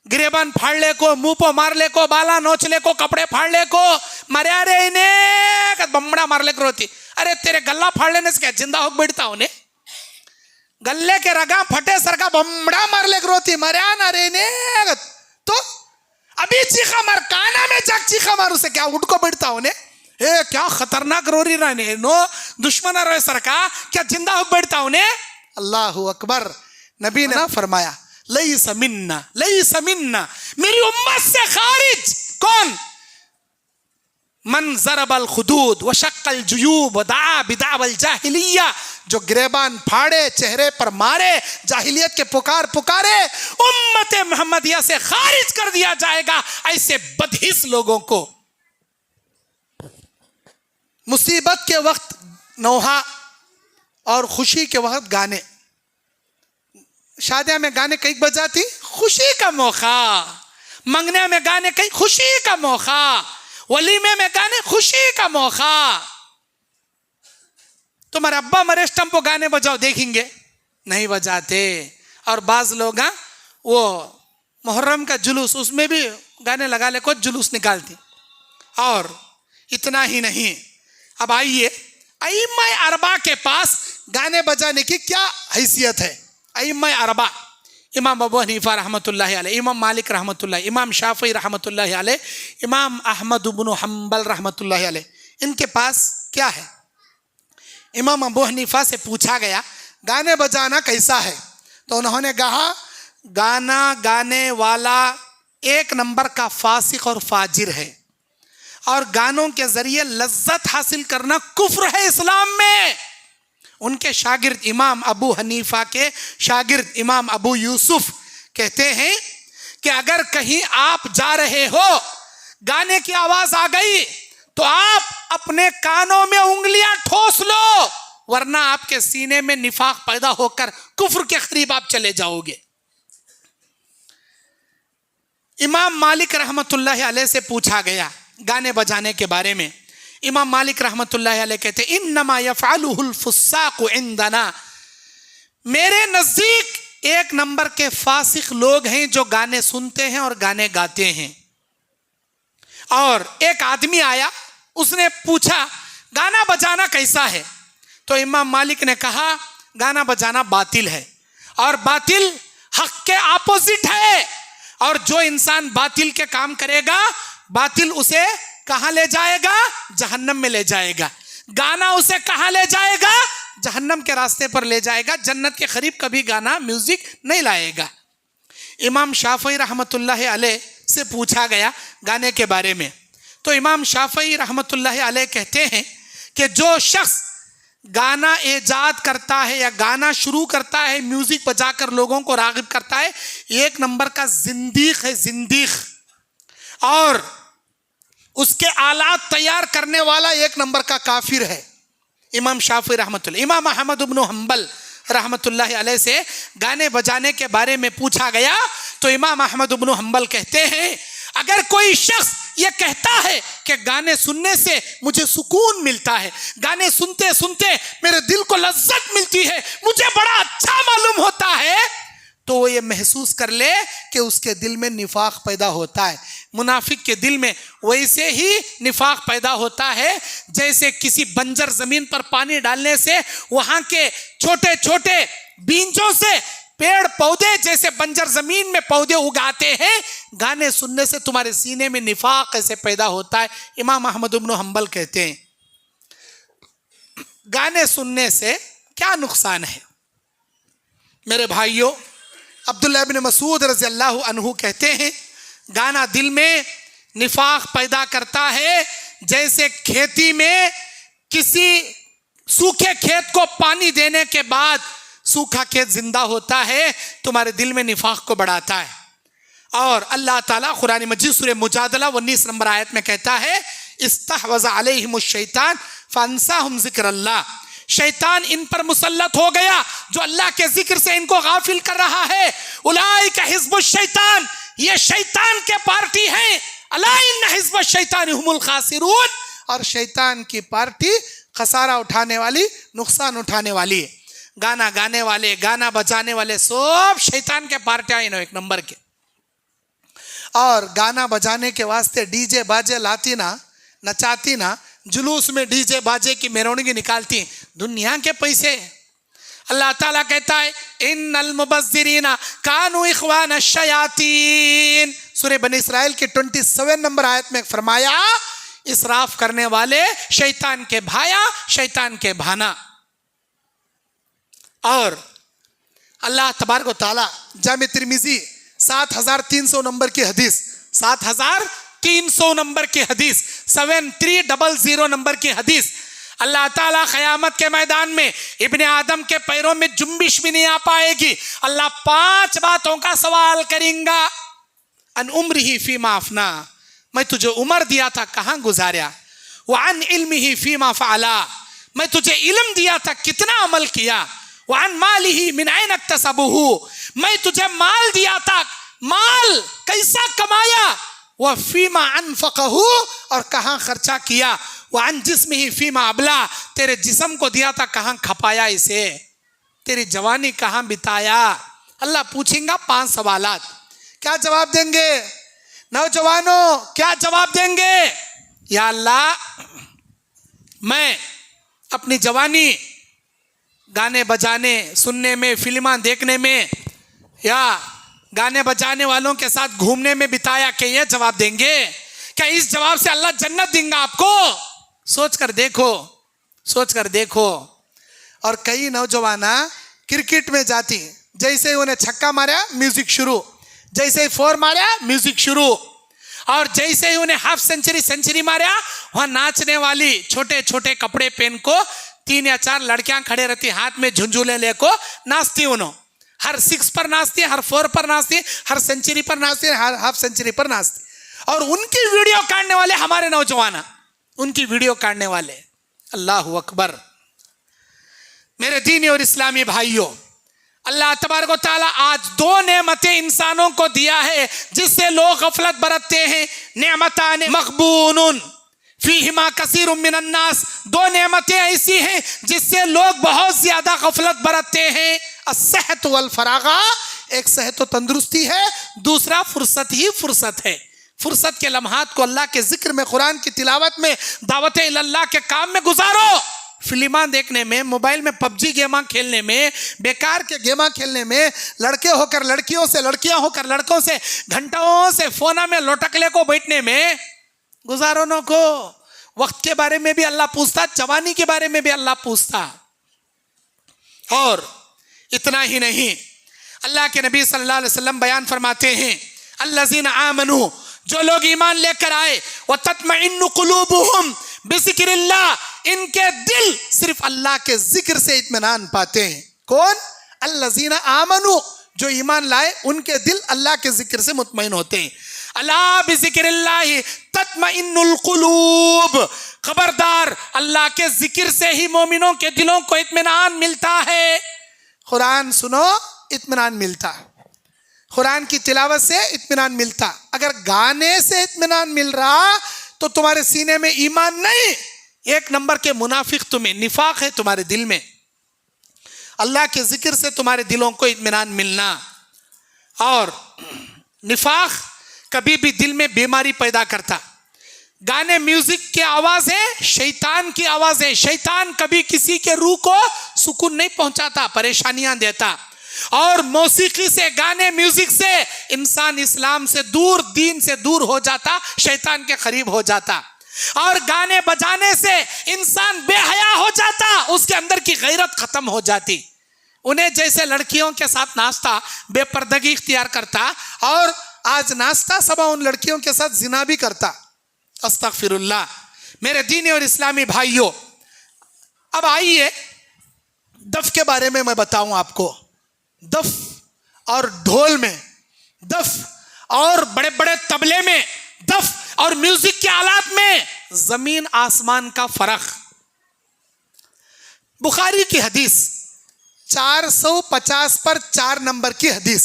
गिरेबन फाड़ ले को, मुंह पर मार ले को, बाला नोच ले को, कपड़े फाड़ ले को, मरे अरे इन्हें बमड़ा मार ले को रोती। अरे तेरे गला फाड़ लेने से क्या जिंदा हो बैठता उन्हें? गले के रगा फटे सर का बमड़ा मार ले को रोती, मरिया ना रे इन्हें। तो अभी चीखा मार, काना में जाक चीखा मार, उसे क्या उठ को बैठता उन्हें? ए क्या खतरनाक रोरी रानी नो दुश्मन रो सर का, क्या जिंदा हो बैठता उन्हें? अल्लाहु अकबर। नबी ने फरमाया, लैसा मिन्ना, लैसा मिन्ना, मेरी उम्मत से खारिज कौन? मन ज़रबल खुदूद व शक्कल जुयूब व दा बिदावल जाहिलिया, जो गिरेबान फाड़े, चेहरे पर मारे, जाहिलियत के पुकारे, उम्मत मोहम्मदिया से खारिज कर दिया जाएगा ऐसे बदहिस लोगों को। मुसीबत के वक्त नौहा और खुशी के वक्त गाने। शादियां में गाने कई बजाती, खुशी का मौका। मंगने में गाने कई, खुशी का मौका। वलीमे में गाने, खुशी का मौका। तुम्हारे अब्बा मरे स्टम्पो गाने बजाओ, देखेंगे नहीं बजाते। और बाज लोग वो मुहर्रम का जुलूस, उसमें भी गाने लगा ले को जुलूस निकालती। और इतना ही नहीं, अब आइए अइम्मा अरबा के पास गाने बजाने की क्या हैसियत है। अइम्मा अरबा, इमाम अबू हनीफा रहमतुल्लाहि अलैह, इमाम मालिक रहमतुल्लाहि, इमाम शाफी रहमतुल्लाहि अलैह, इमाम अहमद इब्न हम्बल रहमतुल्लाहि अलैह, इनके पास क्या है? इमाम अबू हनीफा से पूछा गया गाने बजाना कैसा है, तो उन्होंने कहा गाना गाने वाला 1 नंबर का फासिक और फाजिर है, और गानों के जरिए लज्जत हासिल करना कुफ्र है इस्लाम में। उनके शागिर्द इमाम अबू हनीफा के शागिर्द इमाम अबू यूसुफ कहते हैं कि अगर कहीं आप जा रहे हो, गाने की आवाज आ गई, तो आप अपने कानों में उंगलियां ठोस लो, वरना आपके सीने में निफाक पैदा होकर कुफ्र के करीब आप चले जाओगे। इमाम मालिक रहमतुल्लाहि अलैह से पूछा गया गाने बजाने के बारे में। इमाम मालिक रहमतुल्लाहि अलैह कहते इन्नमा यफ़अलुहुल फुस्साक़ु इंदना, मेरे नज़दीक 1 नंबर के फासिक लोग हैं जो गाने सुनते हैं और गाने गाते हैं। और एक आदमी आया, उसने पूछा गाना बजाना कैसा है, तो इमाम मालिक ने कहा गाना बजाना बातिल है, और बातिल हक के अपोजिट है, और जो इंसान बातिल के काम करेगा, बातिल उसे कहां ले जाएगा? जहन्नम में ले जाएगा। गाना उसे कहां ले जाएगा? जहन्नम के रास्ते पर ले जाएगा। जन्नत के करीब कभी गाना म्यूजिक नहीं लाएगा। इमाम शाफी रहमतुल्लाहि अलैह से पूछा गया गाने के बारे में, तो इमाम शाफी रहमतुल्लाहि अलैह कहते हैं कि जो शख्स गाना ईजाद करता है या गाना शुरू करता है, म्यूजिक बजाकर लोगों को रागिब करता है, 1 नंबर का जिंदीक है, जिंदीक। और उसके आलात तैयार करने वाला एक नंबर का काफिर है। इमाम शाफी रहमतुल्लाह, इमाम अहमद इब्न हंबल रहमतुल्लाह अलैह से गाने बजाने के बारे में पूछा गया तो इमाम अहमद इब्न हंबल कहते हैं, अगर कोई शख्स ये कहता है कि गाने सुनने से मुझे सुकून मिलता है, गाने सुनते सुनते मेरे दिल को लज्जत मिलती है, मुझे बड़ा अच्छा मालूम होता है, तो वो ये महसूस कर ले कि उसके दिल में निफाक पैदा होता है। मुनाफिक के दिल में वैसे ही निफाक पैदा होता है जैसे किसी बंजर जमीन पर पानी डालने से वहां के छोटे छोटे बीजों से पेड़ पौधे जैसे बंजर जमीन में पौधे उगाते हैं, गाने सुनने से तुम्हारे सीने में निफाक ऐसे पैदा होता है। इमाम अहमद इब्न हंबल कहते हैं, गाने सुनने से क्या नुकसान है? मेरे भाइयों, अब्दुल्लाह इब्न मसूद रज़ी अल्लाहु अन्हु कहते हैं, गाना दिल में निफाक पैदा करता है जैसे खेती में किसी सूखे खेत को पानी देने के बाद सूखा खेत जिंदा होता है, तुम्हारे दिल में निफाक को बढ़ाता है। और अल्लाह ताला कुरान मजीद सूरह मुजादला 19 नंबर आयत में कहता है, इस्तहवज़ अलैहिमुश शैतान फअंसाहुम ज़िक्रल्लाह, शैतान इन पर मुसल्लत हो गया जो अल्लाह के जिक्र से इनको गाफिल कर रहा है। उलाइका हिज़्बुश शैतान, ये शैतान के पार्टी हैं। अला इन्न हिज़्बश शैतान हुमुल खासिरून, और शैतान की पार्टी खसारा उठाने वाली, नुकसान उठाने वाली है। गाना गाने वाले, गाना बजाने वाले सब शैतान के पार्टियां इन एक नंबर के। और गाना बजाने के वास्ते डीजे बाजे लाती ना, नचाती ना, जुलूस में डीजे बाजे की मेरवणगी निकालती, दुनिया के पैसे। अल्लाह ताला कहता है, इन्नल मुबज़्ज़िरीना कानू इख्वान अश-शयातीन, सूरह बनी इस्राइल की 27 नंबर आयत में फरमाया, इसराफ करने वाले शैतान के भाया, शैतान के भाना। और अल्लाह तबारक व तआला जामे तिर्मिज़ी 7300 नंबर की हदीस, 7300 नंबर की हदीस, 7300 नंबर की हदीस, अल्लाह ताला क़यामत के मैदान में इब्ने आदम के पैरों में जुम्बिश भी नहीं आ पाएगी। अल्लाह 5 बातों का सवाल करेंगा। अन उम्रिही फ़ीमा अफ़ना, मैं तुझे उम्र दिया था कहाँ गुजारा। व अन इल्मिही फ़ीमा फ़अला, मैं तुझे इल्म दिया था कितना अमल किया। व अन मालिही मिन ऐन इक्तसबहू, मैं तुझे माल दिया था, माल कैसा कमाया। व फ़ीमा अनफ़क़हू, और कहाँ खर्चा किया। व अन जिस्मिही फ़ीमा अबला, तेरे जिस्म को दिया था कहाँ खपाया इसे, तेरी जवानी कहाँ बिताया। अल्लाह पूछेगा 5 सवालात, क्या जवाब देंगे नौजवानों, क्या जवाब देंगे? या अल्लाह, मैं अपनी जवानी गाने बजाने, सुनने में, फिल्मा देखने में, या गाने बजाने वालों के साथ घूमने में बिताया। क्या ये जवाब देंगे? क्या इस जवाब से अल्लाह जन्नत देंगे आपको? सोच कर देखो, सोच कर देखो। और कई नौजवाना क्रिकेट में जाती, जैसे उन्हें छक्का मारा म्यूजिक शुरू, जैसे ही 4 मारा म्यूजिक शुरू, और जैसे ही उन्हें हाफ सेंचुरी मारा, वहां नाचने वाली छोटे छोटे कपड़े पहन को 3 या 4 लड़कियां खड़े रहती, हाथ में झुंझुले लेको नाचती। उन्होंने हर 6 पर नाचती, हर 4 पर नाचती, हर सेंचुरी पर नाचती, हर हाफ सेंचुरी पर नाचती। और उनकी वीडियो काटने वाले हमारे नौजवान, उनकी वीडियो काटने वाले। अल्लाहु अकबर। मेरे दीनी और इस्लामी भाइयों, अल्लाह तबारक व तआला आज 2 नेमतें इंसानों को दिया है जिससे लोग गफलत बरतते हैं। नेमतान मक़बूनुन फ़ीहिमा कसीरुम मिनन नास, 2 नेमतें ऐसी हैं जिससे लोग बहुत ज्यादा गफलत बरतते हैं। अस्सेहत वल फरागा, एक सेहत व तंदुरुस्ती है, दूसरा फुर्सत ही फुर्सत है। फुर्सत के लम्हात को अल्लाह के जिक्र में, कुरान की तिलावत में, दावत इल्लल्लाह के काम में गुजारो। फिल्मा देखने में, मोबाइल में पबजी गेमा खेलने में, बेकार के गेमा खेलने में, लड़के होकर लड़कियों से, लड़कियां होकर लड़कों से घंटों से फोना में लोटकले को बैठने में गुजारो न को। वक्त के बारे में भी अल्लाह पूछता, जवानी के बारे में भी अल्लाह पूछता। और इतना ही नहीं, अल्लाह के नबी सल्लल्लाहु अलैहि वसल्लम बयान फरमाते हैं, अल्लज़ीना आमनू, जो लोग ईमान लेकर आए, व तत्मइन्नु कुलूबुहुम बिज़िक्रिल्लाह, इनके दिल सिर्फ अल्लाह के जिक्र से इत्मीनान पाते हैं। कौन? अल्लज़ीना आमनू, जो ईमान लाए उनके दिल अल्लाह के जिक्र से मुतमईन होते हैं। अला बिज़िक्रिल्लाहि तत्मइन्नुल कुलूब, खबरदार अल्लाह के जिक्र से ही मोमिनों के दिलों को इत्मीनान मिलता है। कुरान सुनो, इत्मीनान मिलता। कुरान की तिलावत से इत्मीनान मिलता। अगर गाने से इत्मीनान मिल रहा तो तुम्हारे सीने में ईमान नहीं, एक नंबर के मुनाफिक तुम्हें, निफाक है तुम्हारे दिल में। अल्लाह के जिक्र से तुम्हारे दिलों को इत्मीनान मिलना। और निफाक कभी भी दिल में बीमारी पैदा करता। गाने, म्यूजिक की आवाज है, शैतान की आवाज है। शैतान कभी किसी के रूह को सुकून नहीं पहुंचाता, परेशानियां देता। और मौसीकी से, गाने, म्यूजिक से इंसान इस्लाम से दूर, दीन से दूर हो जाता, शैतान के करीब हो जाता। और गाने बजाने से इंसान बेहया हो जाता, उसके अंदर की गैरत खत्म हो जाती। उन्हें जैसे लड़कियों के साथ नाचता, बेपर्दगी इख्तियार करता, और आज नाचता सबा उन लड़कियों के साथ जिना भी करता। अस्तगफिरुल्लाह। मेरे दीनी और इस्लामी भाइयों, अब आइए दफ के बारे में मैं बताऊं आपको। दफ और ढोल में, दफ और बड़े बड़े तबले में, दफ और म्यूजिक के आलात में जमीन आसमान का फर्क। बुखारी की हदीस 450 पर 4 नंबर की हदीस,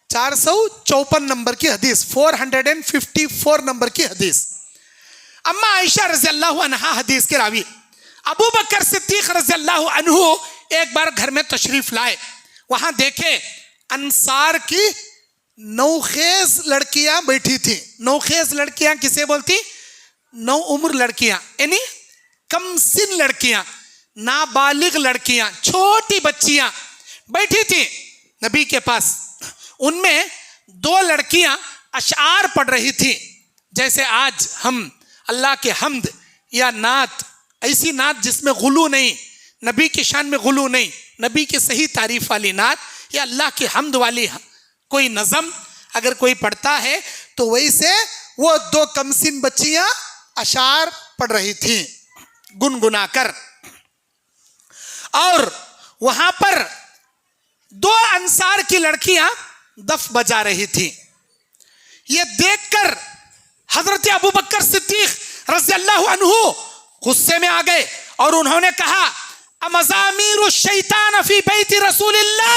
454 नंबर की हदीस, 454 नंबर की हदीस। अम्मा आयशा रज़ियल्लाहु अन्हा हदीस के रावी। अबू बकर सिद्दीक रज़ियल्लाहु अन्हु एक बार घर में तशरीफ लाए। वहां देखे अंसार की नौखेज लड़कियां बैठी थी। नौखेज लड़कियां किसे बोलती? नौ उम्र लड़कियां, यानी कमसिन लड़कियां, नाबालिग लड़कियां, छोटी बच्चियां बैठी थी नबी के पास। उनमें 2 लड़कियां अशआर पढ़ रही थी। जैसे आज हम अल्लाह के हम्द या नात, ऐसी नात जिसमें गुलू नहीं, नबी की शान में गुलू नहीं, नबी की सही तारीफ वाली नात, या अल्लाह की हम्द वाली कोई नज़म अगर कोई पढ़ता है तो वैसे वो 2 कमसिन बच्चियां अशार पढ़ रही थी गुनगुना कर। और वहां पर 2 अंसार की लड़कियां दफ बजा रही थी। ये देखकर हजरत अबू बकर सिद्दीक रज़ियल्लाहु अन्हु गुस्से में आ गए और उन्होंने कहा, अमज़ामीरु शैतान फी बैति रसूलिल्लाह,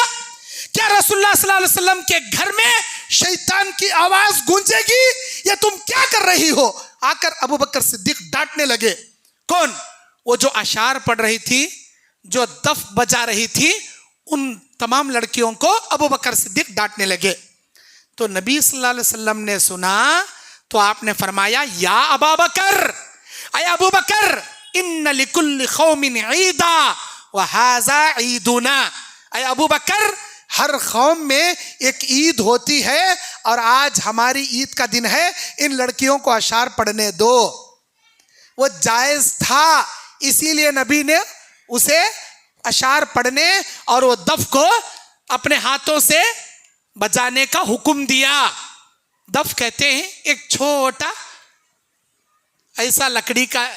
क्या रसूलुल्लाह सल्लल्लाहु अलैहि वसल्लम के घर में शैतान की आवाज गूंजेगी? या तुम क्या कर रही हो? आकर अबू बकर सिद्दीक डांटने लगे। कौन? वो जो अशार पढ़ रही थी, जो दफ बजा रही थी, उन तमाम लड़कियों को अबू बकर सिद्दीक डांटने लगे। तो नबी सल्लल्लाहु अलैहि वसल्लम ने सुना तो आपने फरमाया, या अबा बकर, अय अबू बकर, इन्न लिकुल्लि कौमिन ईदा व हाज़ा ईदुना। अय अबू बकर, हर कौम में एक ईद होती है और आज हमारी ईद का दिन है, इन लड़कियों को अशार पढ़ने दो। वो जायज था, इसीलिए नबी ने उसे अशार पढ़ने और वो दफ को अपने हाथों से बजाने का हुक्म दिया। दफ कहते हैं एक छोटा ऐसा लकड़ी का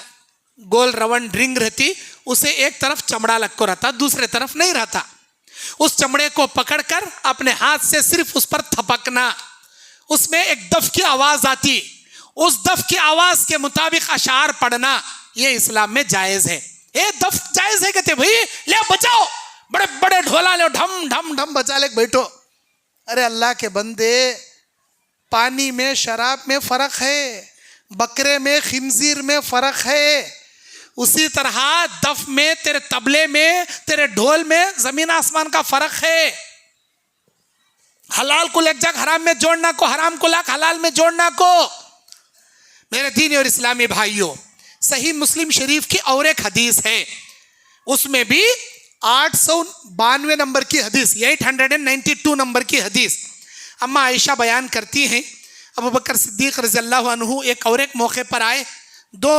गोल राउंड रिंग रहती, उसे एक तरफ चमड़ा लग को रहता, दूसरे तरफ नहीं रहता। उस चमड़े को पकड़कर अपने हाथ से सिर्फ उस पर थपकना, उसमें एक दफ की आवाज आती, उस दफ की आवाज के मुताबिक अशार पढ़ना, ये इस्लाम में जायज है। ये दफ जायज है, कहते भाई ले बजाओ, बड़े बड़े ढोला ले, ढम ढम ढम बजा ले बैठो। अरे अल्लाह के बंदे, पानी में शराब में फर्क है, बकरे में खिंजीर में फर्क है। उसी तरह दफ में, तेरे तबले में, तेरे ढोल में जमीन आसमान का फर्क है। हलाल को लेक जाक हराम में जोड़ना को, हराम को लाक हलाल में जोड़ना को। मेरे दीनी और इस्लामी भाइयों, सही मुस्लिम शरीफ की और एक हदीस है, उसमें भी 892 नंबर की हदीस, 892 नंबर की हदीस। अम्मा आयशा बयान करती हैं, अबू बकर सिद्दीक रज़ियल्लाहु अन्हु एक और एक मौके पर आए। 2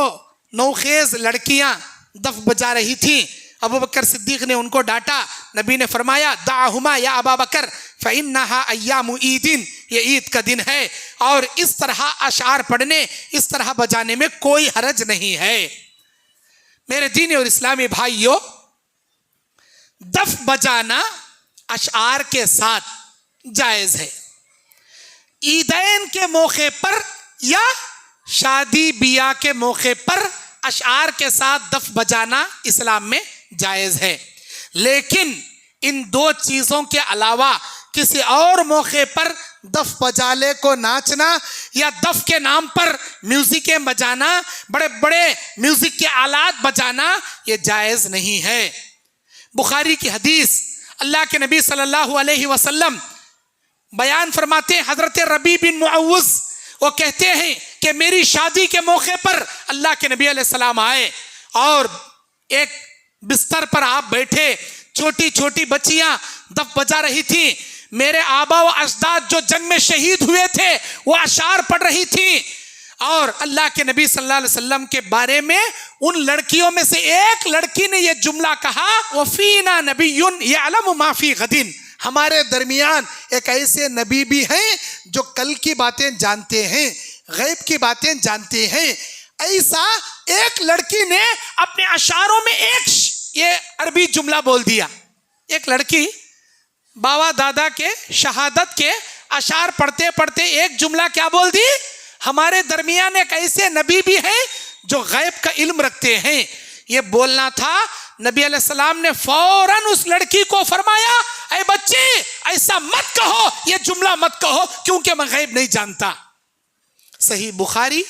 नौखेज लड़कियां दफ बजा रही थी। अबू बकर सिद्दीक ने उनको डांटा। नबी ने फरमाया, दाहुमा या अबा बकर फ़इन्नहा अय्यामु ईदिन, ये ईद का दिन है और इस तरह अशार पढ़ने, इस तरह बजाने में कोई हरज नहीं है। मेरे दीनी और इस्लामी भाइयों, दफ बजाना अशार के साथ जायज है। ईदैन के मौके पर या शादी बिया के मौके पर अशार के साथ दफ बजाना इस्लाम में जायज़ है, लेकिन इन दो चीज़ों के अलावा किसी और मौके पर दफ बजाले को नाचना या दफ के नाम पर म्यूजिकें बजाना, बड़े बड़े म्यूजिक के आलात बजाना, ये जायज़ नहीं है। बुखारी की हदीस, अल्लाह के नबी सल्लल्लाहु अलैहि वसल्लम बयान फरमाते हैं, हजरत रबी बिन मुअव्वज़ वो कहते हैं कि मेरी शादी के मौके पर अल्लाह के नबी अलैहिस्सलाम आए और एक बिस्तर पर आप बैठे, छोटी छोटी बच्चियां दफ बजा रही थी, मेरे आबा व अजदाद जो जंग में शहीद हुए थे वो अशार पढ़ रही थी, और अल्लाह के नबी सल्लल्लाहु अलैहि वसल्लम के बारे में उन लड़कियों में से एक लड़की ने यह जुमला कहा, वफीना नबियुन यअलमु मा फी गदिन, हमारे दरमियान एक ऐसे नबी भी हैं जो कल की बातें जानते हैं, गैब की बातें जानते हैं। ऐसा एक लड़की ने अपने अशारों में एक ये अरबी जुमला बोल दिया। एक लड़की बाबा दादा के शहादत के अशार पढ़ते पढ़ते एक जुमला क्या बोल दी, हमारे दरमियान एक ऐसे नबी भी हैं जो गैब का इल्म रखते हैं। ये बोलना था, नबी अलैहिस्सलाम ने फौरन उस लड़की को फरमाया, ऐ बच्चे ऐसा मत कहो, ये जुमला मत कहो, क्योंकि मैं गैब नहीं जानता। सही बुखारी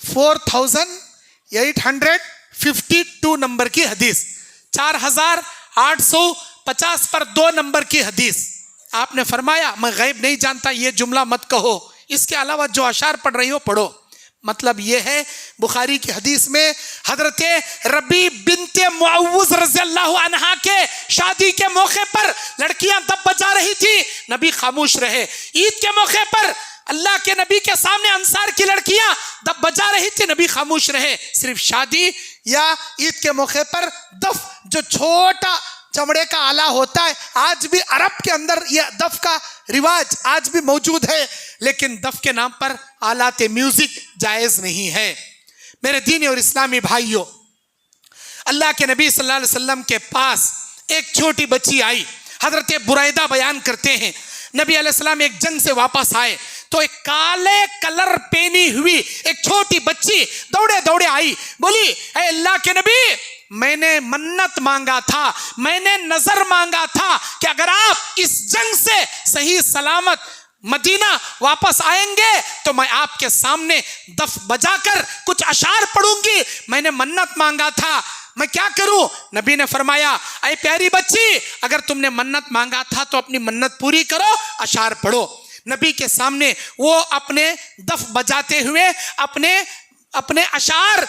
4852 नंबर की हदीस, 4850 पर 2 नंबर की हदीस। आपने फरमाया मैं गैब नहीं जानता, ये जुमला मत कहो, इसके अलावा जो अशार पढ़ रही हो पढ़ो। मतलब यह है, बुखारी की हदीस में हजरत रबी बिनते मुअव्वज़ रज़ियल्लाहु अन्हा के शादी के मौके पर लड़कियां दफ बजा रही थी, नबी खामोश रहे। ईद के मौके पर अल्लाह के नबी के सामने अंसार की लड़कियां दफ बजा रही थी, नबी खामोश रहे। सिर्फ शादी या ईद के मौके पर दफ, जो छोटा चमड़े का आला होता है, आज भी अरब के अंदर यह दफ का रिवाज आज भी मौजूद है, लेकिन दफ के नाम पर आलाते म्यूजिक जायज नहीं है। मेरे दीनी और इस्लामी भाइयों, अल्लाह के नबी सल्लल्लाहु अलैहि वसल्लम के पास एक छोटी बच्ची आई। हजरत बुरैदा बयान करते हैं, नबी अलैहिस्सलाम एक जंग से वापस आए तो एक काले कलर पहनी हुई एक छोटी बच्ची दौड़े दौड़े आई, बोली, ऐ अल्लाह के नबी, मैंने मन्नत मांगा था, मैंने नजर मांगा था कि अगर आप इस जंग से सही सलामत मदीना वापस आएंगे तो मैं आपके सामने दफ बजाकर कुछ अशार पढ़ूंगी, मैंने मन्नत मांगा था, मैं क्या करूं? नबी ने फरमाया, ऐ प्यारी बच्ची, अगर तुमने मन्नत मांगा था तो अपनी मन्नत पूरी करो, अशार पढ़ो। नबी के सामने वो अपने दफ बजाते हुए अपने अपने अशार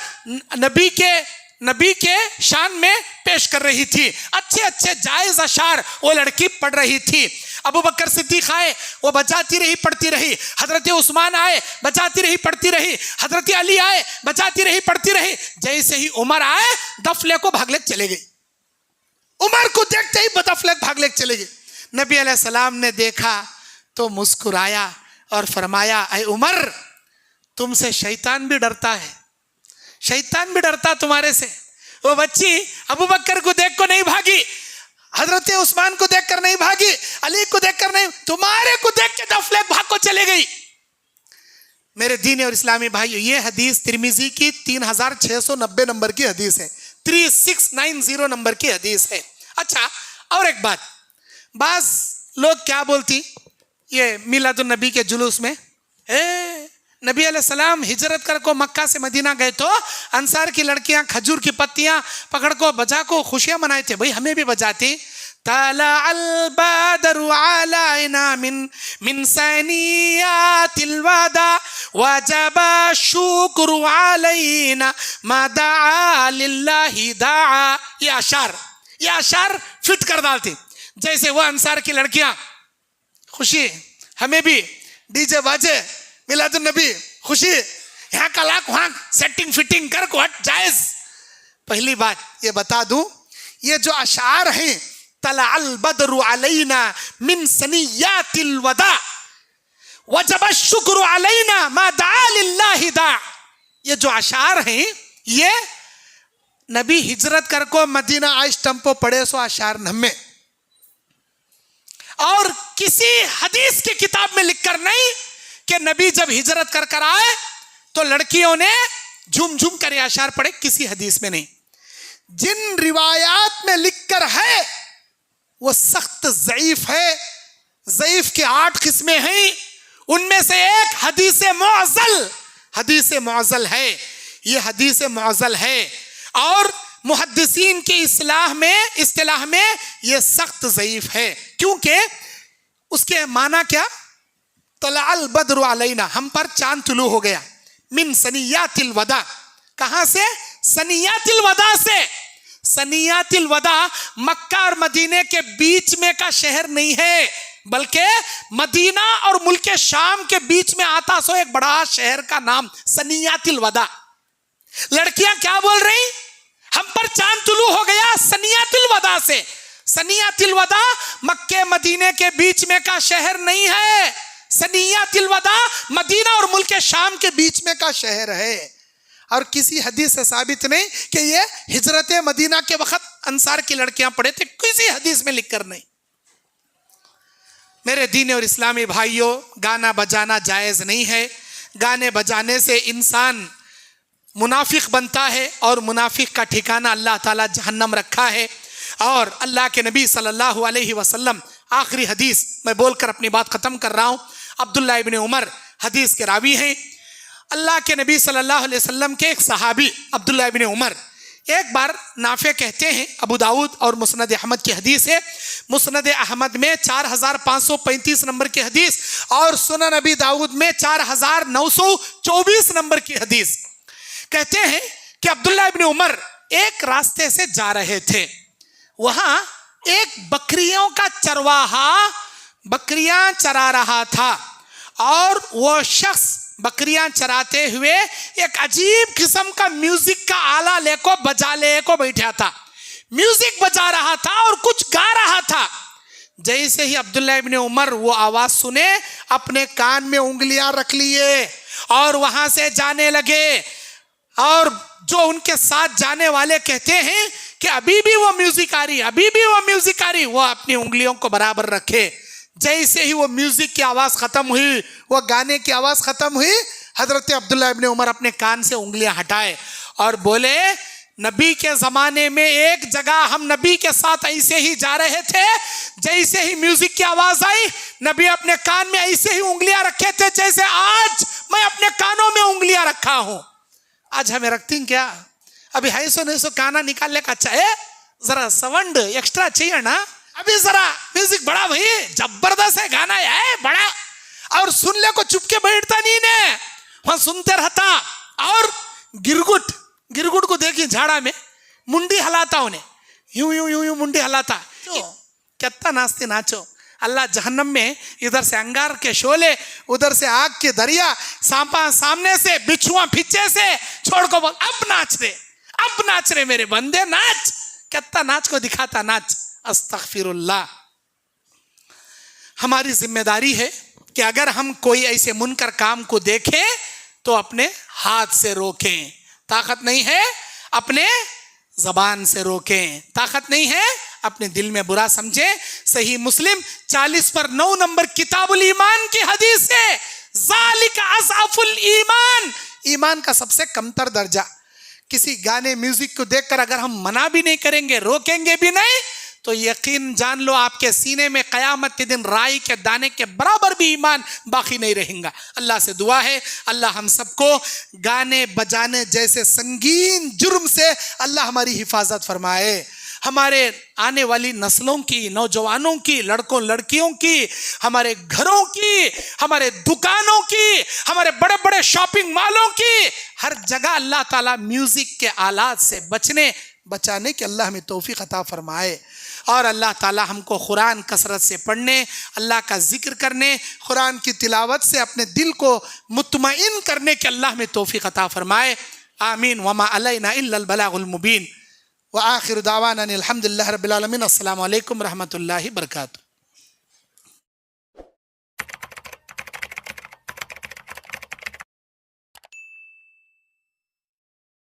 नबी के शान में पेश कर रही थी। अच्छे अच्छे जायज अशार वो लड़की पढ़ रही थी। अबू बकर सिद्दीक आए, वो बजाती रही पढ़ती रही। हजरत उस्मान आए, बजाती रही पढ़ती रही। हजरत अली आए, बजाती रही पढ़ती रही। जैसे ही उमर आए, दफले को भाग लेके चले गई। उमर को देखते ही दफले भाग लेके चले गए। नबी अलैहिस्सलाम ने देखा तो मुस्कुराया और फरमाया, ऐ उमर, तुमसे शैतान भी डरता है, शैतान भी डरता तुम्हारे से। वो बच्ची अबू बकर को देख को नहीं भागी, हजरत उस्मान को देखकर नहीं भागी, अली को देखकर नहीं, तुम्हारे को देख के दफले भाग को चले गई। मेरे दीनी और इस्लामी भाइयों, ये हदीस तिरमिजी की 3690 नंबर की हदीस है, 3690 नंबर की हदीस है। अच्छा, और एक बात, बास लोग क्या बोलती ये मिलादुन नबी के जुलूस में, नबी अलैहिस्सलाम हिजरत कर को मक्का से मदीना गए तो अंसार की लड़कियां खजूर की पत्तियां पकड़ को बजा को खुशियां मनाए थे। भाई हमें भी बजाती, ताला अल बदरु अलैना मिन सनियातिल वदा वजबा शुक्र अलैना मा दआ लिल्लाहि दआ। ये अशार फिट कर डालती। जैसे वो अंसार की लड़कियां खुशी, हमें भी डीजे बाजे, मिलादुन नबी खुशी, यहाँ का लाख वहां सेटिंग फिटिंग कर को हट जायज। पहली बात ये बता दूं, ये जो अशार हैं, तला अल बदरु अलैना मिन सनियातिल वदा वजब शुक्र अलैना मा दआ लिल्लाहि दआ, ये जो अशार हैं, ये नबी हिजरत कर को मदीना आइस टम्पो पढ़े सो अशार नम्मे, और किसी हदीस की किताब में लिखकर नहीं कि नबी जब हिजरत कर कर आए तो लड़कियों ने झूम झूम कर अशार पढ़े, किसी हदीस में नहीं। जिन रिवायात में लिखकर है वो सख्त ज़ईफ है। ज़ईफ के 8 किस्में हैं, उनमें से एक हदीस मुअज़्ज़ल है। ये हदीस मुअज़्ज़ल है और मुहद्दिसीन की इस्तिलाह में ये सख्त ज़ईफ है, क्योंकि उसके माना क्या, तलअल बद्रु अलैना, हम पर चांद तुलू हो गया, मिन सनियातिल वदा, कहां से, सनियातिल वदा से। सनियातिल वदा मक्का और मदीने के बीच में का शहर नहीं है, बल्कि मदीना और मुल्क शाम के बीच में आता सो एक बड़ा शहर का नाम सनियातिल वदा। लड़कियां क्या बोल रही, हम पर चांद तुलू हो गया सनियातिल वदा से। सनियातिल वदा मक्के मदीने के बीच में का शहर नहीं है, सनियातिल वदा मदीना और मुल्क शाम के बीच में का शहर है। और किसी हदीस से साबित नहीं कि ये हिजरत मदीना के वक्त अंसार की लड़कियां पढ़े थे, किसी हदीस में लिखकर नहीं। मेरे दीन और इस्लामी भाइयों, गाना बजाना जायज नहीं है। गाने बजाने से इंसान मुनाफिक बनता है और मुनाफिक का ठिकाना अल्लाह ताला जहन्नम रखा है। और अल्लाह के नबी सल्लल्लाहु अलैहि वसल्लम, आखिरी हदीस मैं बोलकर अपनी बात खत्म कर रहा हूँ। अब्दुल्ला इब्न उमर हदीस के रावी हैं। अल्लाह के नबी सल्लल्लाहु अलैहि वसल्लम के एक सहाबी अब्दुल्ला इब्न उमर, एक बार नाफे कहते हैं, अबू दाऊद और मुस्नद अहमद की हदीस है, मुस्नद अहमद में 4535 नंबर की हदीस और सुनन नबी दाऊद में 4924 नंबर की हदीस। कहते हैं कि अब्दुल्ला इब्न उमर एक रास्ते से जा रहे थे, वहां एक बकरियों का चरवाहा बकरियां चरा रहा था और वो शख्स बकरियां चराते हुए एक अजीब किस्म का म्यूजिक का आला लेको बैठा था। म्यूजिक बजा रहा था और कुछ गा रहा था। जैसे ही अब्दुल्ला इब्न उमर वो आवाज सुने, अपने कान में उंगलियां रख लिए और वहां से जाने लगे। और जो उनके साथ जाने वाले कहते हैं कि अभी भी वो म्यूजिक आ रही, वो अपनी उंगलियों को बराबर रखे। जैसे ही वो म्यूजिक की आवाज खत्म हुई, वो गाने की आवाज खत्म हुई, हजरत अब्दुल्ला इब्न उमर अपने कान से उंगलियां हटाए और बोले, नबी के जमाने में एक जगह हम नबी के साथ ऐसे ही जा रहे थे, जैसे ही म्यूजिक की आवाज आई नबी अपने कान में ऐसे ही उंगलियां रखे थे जैसे आज मैं अपने कानों में उंगलियां रखा हूं। आज हमें रखती क्या, अभी हैसो नहीं सो काना निकालने का अच्छा है, जरा साउंड एक्स्ट्रा चाहिए ना, अभी जरा म्यूजिक बड़ा भाई, जबरदस्त है गाना है बड़ा, और सुनने को चुपके बैठता नहीं ने, वहां सुनते रहता। और गिरगुट को देखिए झाड़ा में मुंडी हलाता, उन्हें यूं यूं यूं यूं मुंडी हलाता, कितना नाचते नाचो। अल्लाह जहन्नम में इधर से अंगार के शोले, उधर से आग के दरिया, सांपा सामने से, बिच्छुआ पीछे से, छोड़ को बोल अब नाच रहे मेरे बंदे, नाच, कितना नाच को दिखाता, नाच। अस्तगफिरुल्लाह। हमारी जिम्मेदारी है कि अगर हम कोई ऐसे मुनकर काम को देखें तो अपने हाथ से रोकें, ताकत नहीं है अपने जबान से रोकें, ताकत नहीं है अपने दिल में बुरा समझें। सही मुस्लिम 40/9 नंबर किताबुल ईमान की हदीस है, ज़ालिका अज़अफुल ईमान, ईमान का सबसे कमतर दर्जा। किसी गाने म्यूजिक को देखकर अगर हम मना भी नहीं करेंगे, रोकेंगे भी नहीं, तो यकीन जान लो आपके सीने में कयामत के दिन राई के दाने के बराबर भी ईमान बाकी नहीं रहेगा। अल्लाह से दुआ है, अल्लाह हम सबको गाने बजाने जैसे संगीन जुर्म से अल्लाह हमारी हिफाजत फरमाए। हमारे आने वाली नस्लों की, नौजवानों की, लड़कों लड़कियों की, हमारे घरों की, हमारे दुकानों की, हमारे बड़े बड़े शॉपिंग मॉलों की, हर जगह अल्लाह ताला म्यूजिक के आलात से बचाने की अल्लाह हमें तौफीक अता फरमाए। और अल्लाह ताला हमको कुरान कसरत से पढ़ने, अल्लाह का जिक्र करने, कुरान की तिलावत से अपने दिल को मुतमईन करने के अल्लाह में तौफीक अता फरमाए। आमीन। वमा अलैना इल्लल बलागुल मुबीन। व आखिर दावाना अनिल हम्दुलिल्लाहि रब्बिल आलमीन। अस्सलामु अलैकुम रहमतुल्लाहि बरकातुहू।